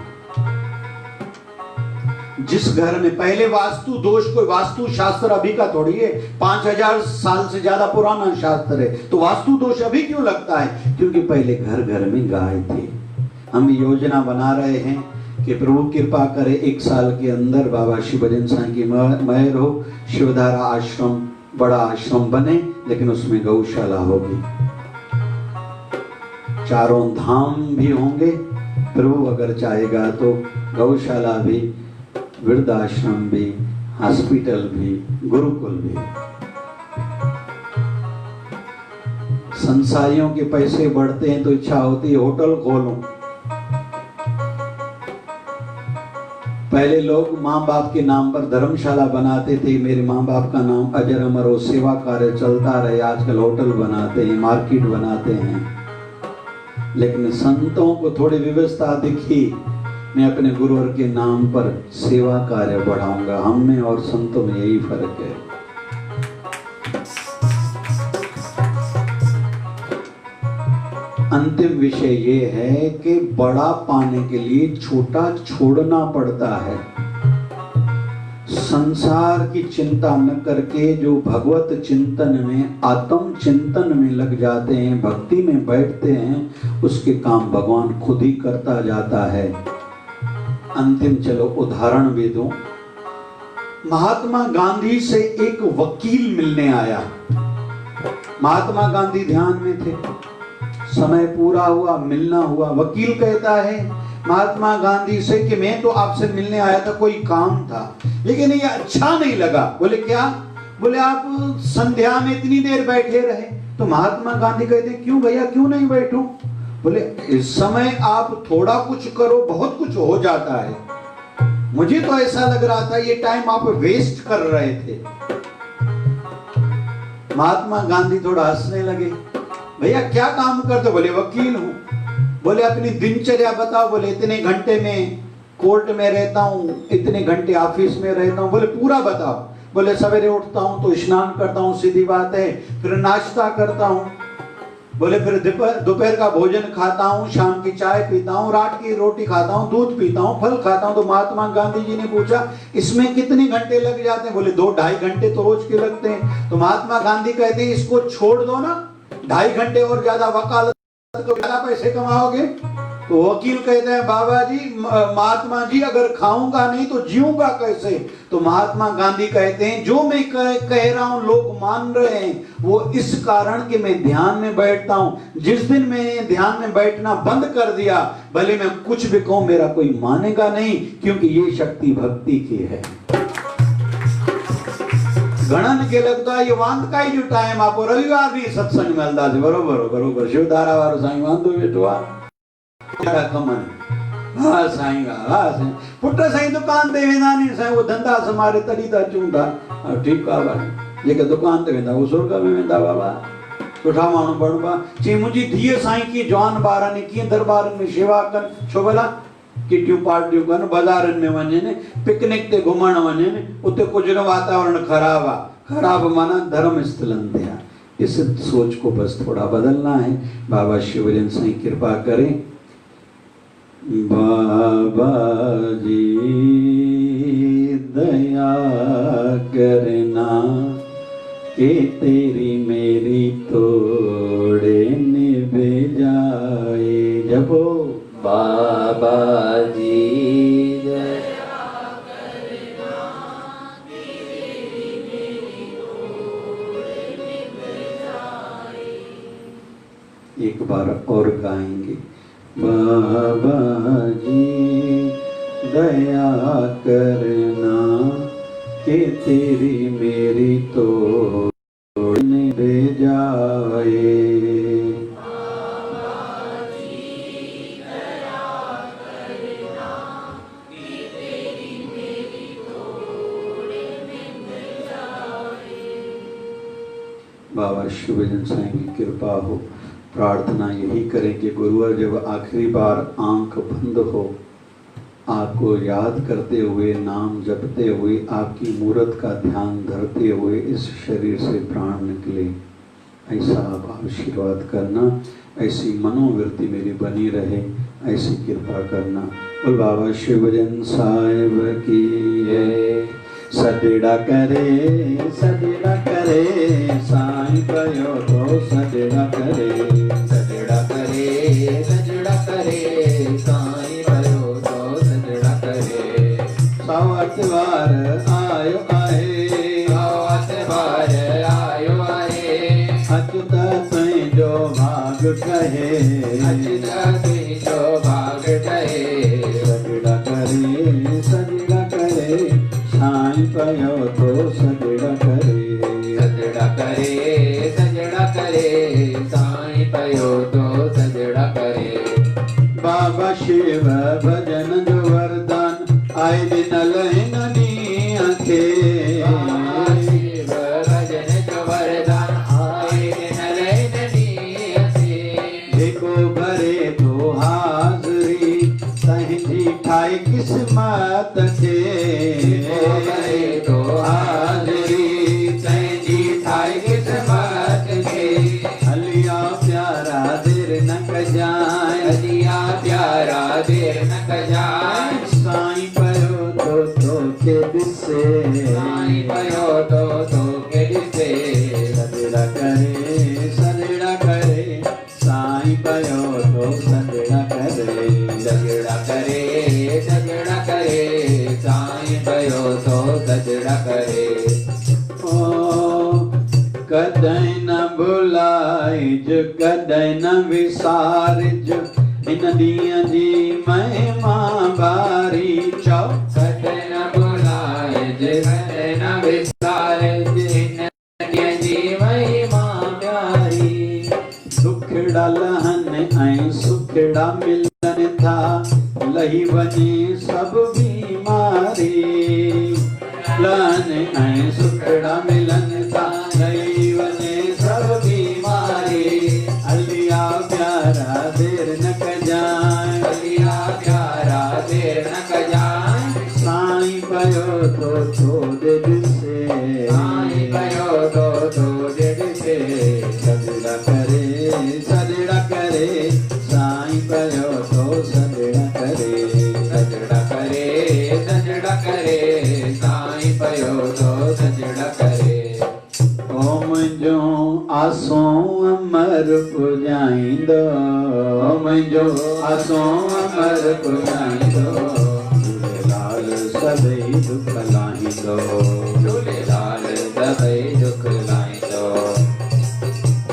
जिस घर में पहले वास्तु दोष, कोई वास्तु शास्त्र अभी का थोड़ी है, 5000 साल से ज्यादा पुराना शास्त्र है, तो वास्तु दोष अभी क्यों लगता है? क्योंकि पहले घर घर में गाय थी। हम योजना बना रहे हैं कि प्रभु कृपा करे 1 साल के अंदर बाबा शिव भजन साईं की महर हो, शिवधारा आश्रम बड़ा आश्रम बने, लेकिन उसमें गौशाला होगी, चारों धाम भी होंगे। प्रभु अगर चाहेगा तो गौशाला भी, वृद्धाश्रम भी, हॉस्पिटल भी, गुरुकुल भी। संसारियों के पैसे बढ़ते हैं तो इच्छा होती है होटल खोलूं। पहले लोग माँ बाप के नाम पर धर्मशाला बनाते थे, मेरे माँ बाप का नाम अजर अमर हो, सेवा कार्य चलता रहे। आजकल होटल बनाते हैं, मार्केट बनाते हैं। लेकिन संतों को थोड़ी व्यवस्था दिखी, मैं अपने गुरुवर के नाम पर सेवा कार्य बढ़ाऊंगा। हम में और संतों में यही फर्क है। अंतिम विषय ये है कि बड़ा पाने के लिए छोटा छोड़ना पड़ता है। संसार की चिंता न करके जो भगवत चिंतन में, आत्म चिंतन में लग जाते हैं, भक्ति में बैठते हैं, उसके काम भगवान खुद ही करता जाता है। अंतिम चलो उदाहरण भी दूं। महात्मा गांधी से एक वकील मिलने आया। महात्मा गांधी ध्यान में थे, समय पूरा हुआ, मिलना हुआ। वकील कहता है महात्मा गांधी से कि मैं तो आपसे मिलने आया था, कोई काम था, लेकिन ये अच्छा नहीं लगा। बोले क्या? बोले आप संध्या में इतनी देर बैठे रहे। तो महात्मा गांधी कहते क्यों भैया, क्यों नहीं बैठूं? बोले इस समय आप थोड़ा कुछ करो, बहुत कुछ हो जाता है। मुझे तो ऐसा लग रहा था ये टाइम आप वेस्ट कर रहे थे। महात्मा गांधी थोड़ा हंसने लगे। भैया क्या काम करते? बोले वकील हूं। बोले अपनी दिनचर्या बताओ। बोले इतने घंटे में कोर्ट में रहता हूं, इतने घंटे ऑफिस में रहता हूं। बोले पूरा बताओ। बोले सवेरे उठता हूं तो स्नान करता हूं, सीधी बात है, फिर नाश्ता करता हूं। बोले फिर दोपहर का भोजन खाता हूँ, शाम की चाय पीता हूँ, रात की रोटी खाता हूँ, दूध पीता हूँ, फल खाता हूँ। तो महात्मा गांधी जी ने पूछा इसमें कितने घंटे लग जाते हैं? बोले 2-2.5 घंटे तो रोज के लगते हैं। तो महात्मा गांधी कहते हैं इसको छोड़ दो ना, 2.5 घंटे और ज्यादा वकालत तो ज्यादा पैसे कमाओगे। तो वकील कहते हैं बाबा जी, महात्मा जी अगर खाऊंगा नहीं तो जीऊंगा कैसे? तो महात्मा गांधी कहते हैं जो मैं कह रहा हूं लोग मान रहे हैं, वो इस कारण कि मैं ध्यान में बैठता हूं। जिस दिन मैंने ध्यान में बैठना बंद कर दिया, भले मैं कुछ भी कहूं मेरा कोई मानेगा नहीं, क्योंकि ये शक्ति भक्ति की है। घणन के लगता है ये वांद का ही जो टाइम आप रविवार भी सत्संग मिलता है। बरोबर शिवधारा वारो साईं वांदो बेटवा कमन। हाँ साईं पुट साईं दुकान ते वेंदा नहीं, साईं वो धंधा समारे तड़ी ता चूंदा। ठीक आहे भाई, जेके दुकान ते वेंदा वो स्वर्ग में वेंदा बाबा। सुठा माण्हू बणबा चई मुंहिंजी धीअ साईं कीअं जवान ॿारनि कीअं दरबारनि में शेवा कनि, छो भला किटियूं पार्टियूं कनि, बाज़ारनि में वञनि, पिकनिक ते घुमण वञनि, उते कुझु न वातावरण खराब आहे। खराब माना धर्म स्थलन ते आहे। इस सोच को बस थोड़ा बदलना है। बाबा शिवजन साईं कृपा करें। बाबा जी दया करना कि तेरी मेरी तोड़े निभ जाए। जपो बाबा जी दया करना, तेरी मेरी तोड़े निभ जाए। एक बार और गाएंगे। बाबा जी दया करना कि तेरी मेरी तोड़ निभ जाए। बाबा शिवजन साईं की कृपा हो। प्रार्थना यही करें कि गुरुवर जब आखिरी बार आंख बंद हो, आपको याद करते हुए, नाम जपते हुए, आपकी मूरत का ध्यान धरते हुए इस शरीर से प्राण निकले, ऐसा आप आशीर्वाद करना। ऐसी मनोवृत्ति मेरी बनी रहे, ऐसी कृपा करना। बोल बाबा शिवजन साहिब की जय। सजड़ा करे साईं पयो तो सजड़ा करे, सजड़ा करे साईं पयो तो सजड़ा करे। सावतवार आयो आहे, सावतवार आयो आहे। अचुता तुझो भाग कहे, अचुता तुझो भाग कहे। सजड़ा करे साईं पयो तो सजड़ा करे, सजड़ा करे साईं पयो तो सजड़ा करे। बाबा शिव भजन जो वरदान आए दिन लहनी आखे। शिव भजन जो वरदान आए दिन लहनी आखे। देखो भरे तो हाजरी तहजी ठाई किस्मत के, भरे तो हाजरी तहजी ठाई किस्मत के। अलिया प्यारा देर न कजाए, अलिया प्यारा देर न जाए। साईं पयो तो के दिसे, साईं पयो तो के दिसे। सजड़ा करे साईं पयो तो सजड़ा करे, सजड़ा करे साईं पयो तो सजड़ा करे। ओ कदई न भुलाइज कदई न विसारिज, इन ॾींहं जी महिमा बारी चौ। कदई न भुलाइज कदई न विसारिज, इन ॾींहं जी महिमा प्यारी। दुखड़ा लहन ऐं सुखड़ा मिलन था, लही वञे सब बीमारी। लहन ऐं सुखड़ा मिलन था, लही वञे सब बीमारी। अलिया प्यारा देर न कजाए, अलिया प्यारा देर न जाए। साईं पयो तो दे दिसे, साईं पयो तो दिल से। सजड़ा करे साईं पयो तो सजड़ा करे, सजड़ा करे साईं पयो तो सजड़ा करे। ओम जो आसो अमर पुजाईंदो, ओम जो आसो अमर पुजाईंदो। झूलेलाल सदैव दुख लाहींदो, झूलेलाल सभई दुख लाहींदो।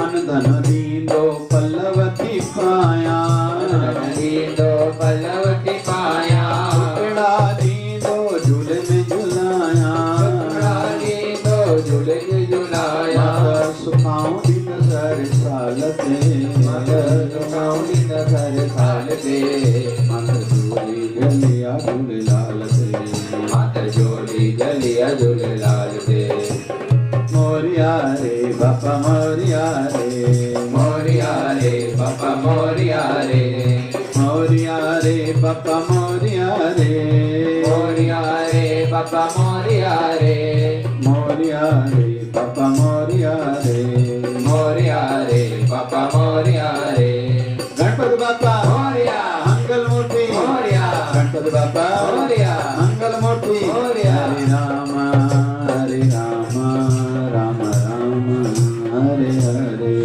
अन धन ॾींदो पल्लवती पाया, ॾींदो पलवती पाया। टुकड़ा ॾींदो झूले में झुलाया, ॾींदो झूले झुलाया। माता सुखाऊं दिन हर साल ते, सुखाऊं दिन हर साल ते। माता झूली झलिया झूलेलाल ते, माता झोली झलिया झूलेलाल ते। मोरिया रे बापा मोरिया रे, मोरिया रे बापा मोरिया रे। मोरिया रे बापा मोरिया रे, मोरिया रे बापा मोरिया रे। मोरिया रे बापा मोरिया रे, मोरिया रे बापा मोरिया रे। गणपति बापा मोरिया मंगल मूर्ति, मोरिया गणपति बापा मोरिया मंगल मूर्ति। मोरिया। हरे राम राम राम हरे हरे,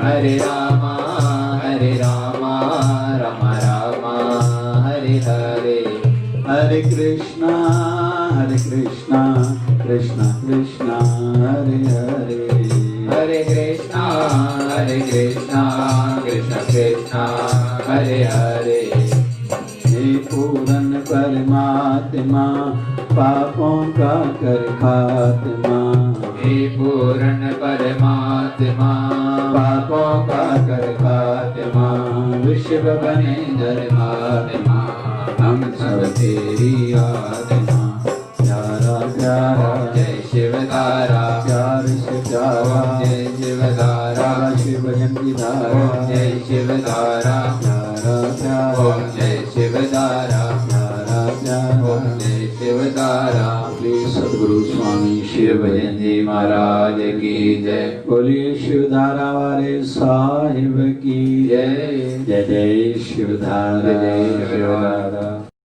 हरे राम राम राम हरे हरे। हरे कृष्णा कृष्णा कृष्णा हरे हरे, हरे कृष्णा कृष्ण कृष्णा हरे हरे। हे पूरन परमात्मा पापों का कर खात्मा, हे पूर्ण परमात्मा पापों का कर खात्मा, विश्व बने धर्मात्मा हम सब तेरी आत्मा। प्यारा प्यारा जय शिव धारा प्यार से प्यारा, जय शिव धारा शिव भजन की धारा, जय शिव धारा प्यारा प्यारा जय शिव धारा प्यारा प्यारा। जय शिव धारा। बोलिए सद्गुरु स्वामी शिव भजन जी महाराज की जय। बोलिए शिवधारा वाले साहिब की जय जय। जय शिवधारा जय शिवधारा।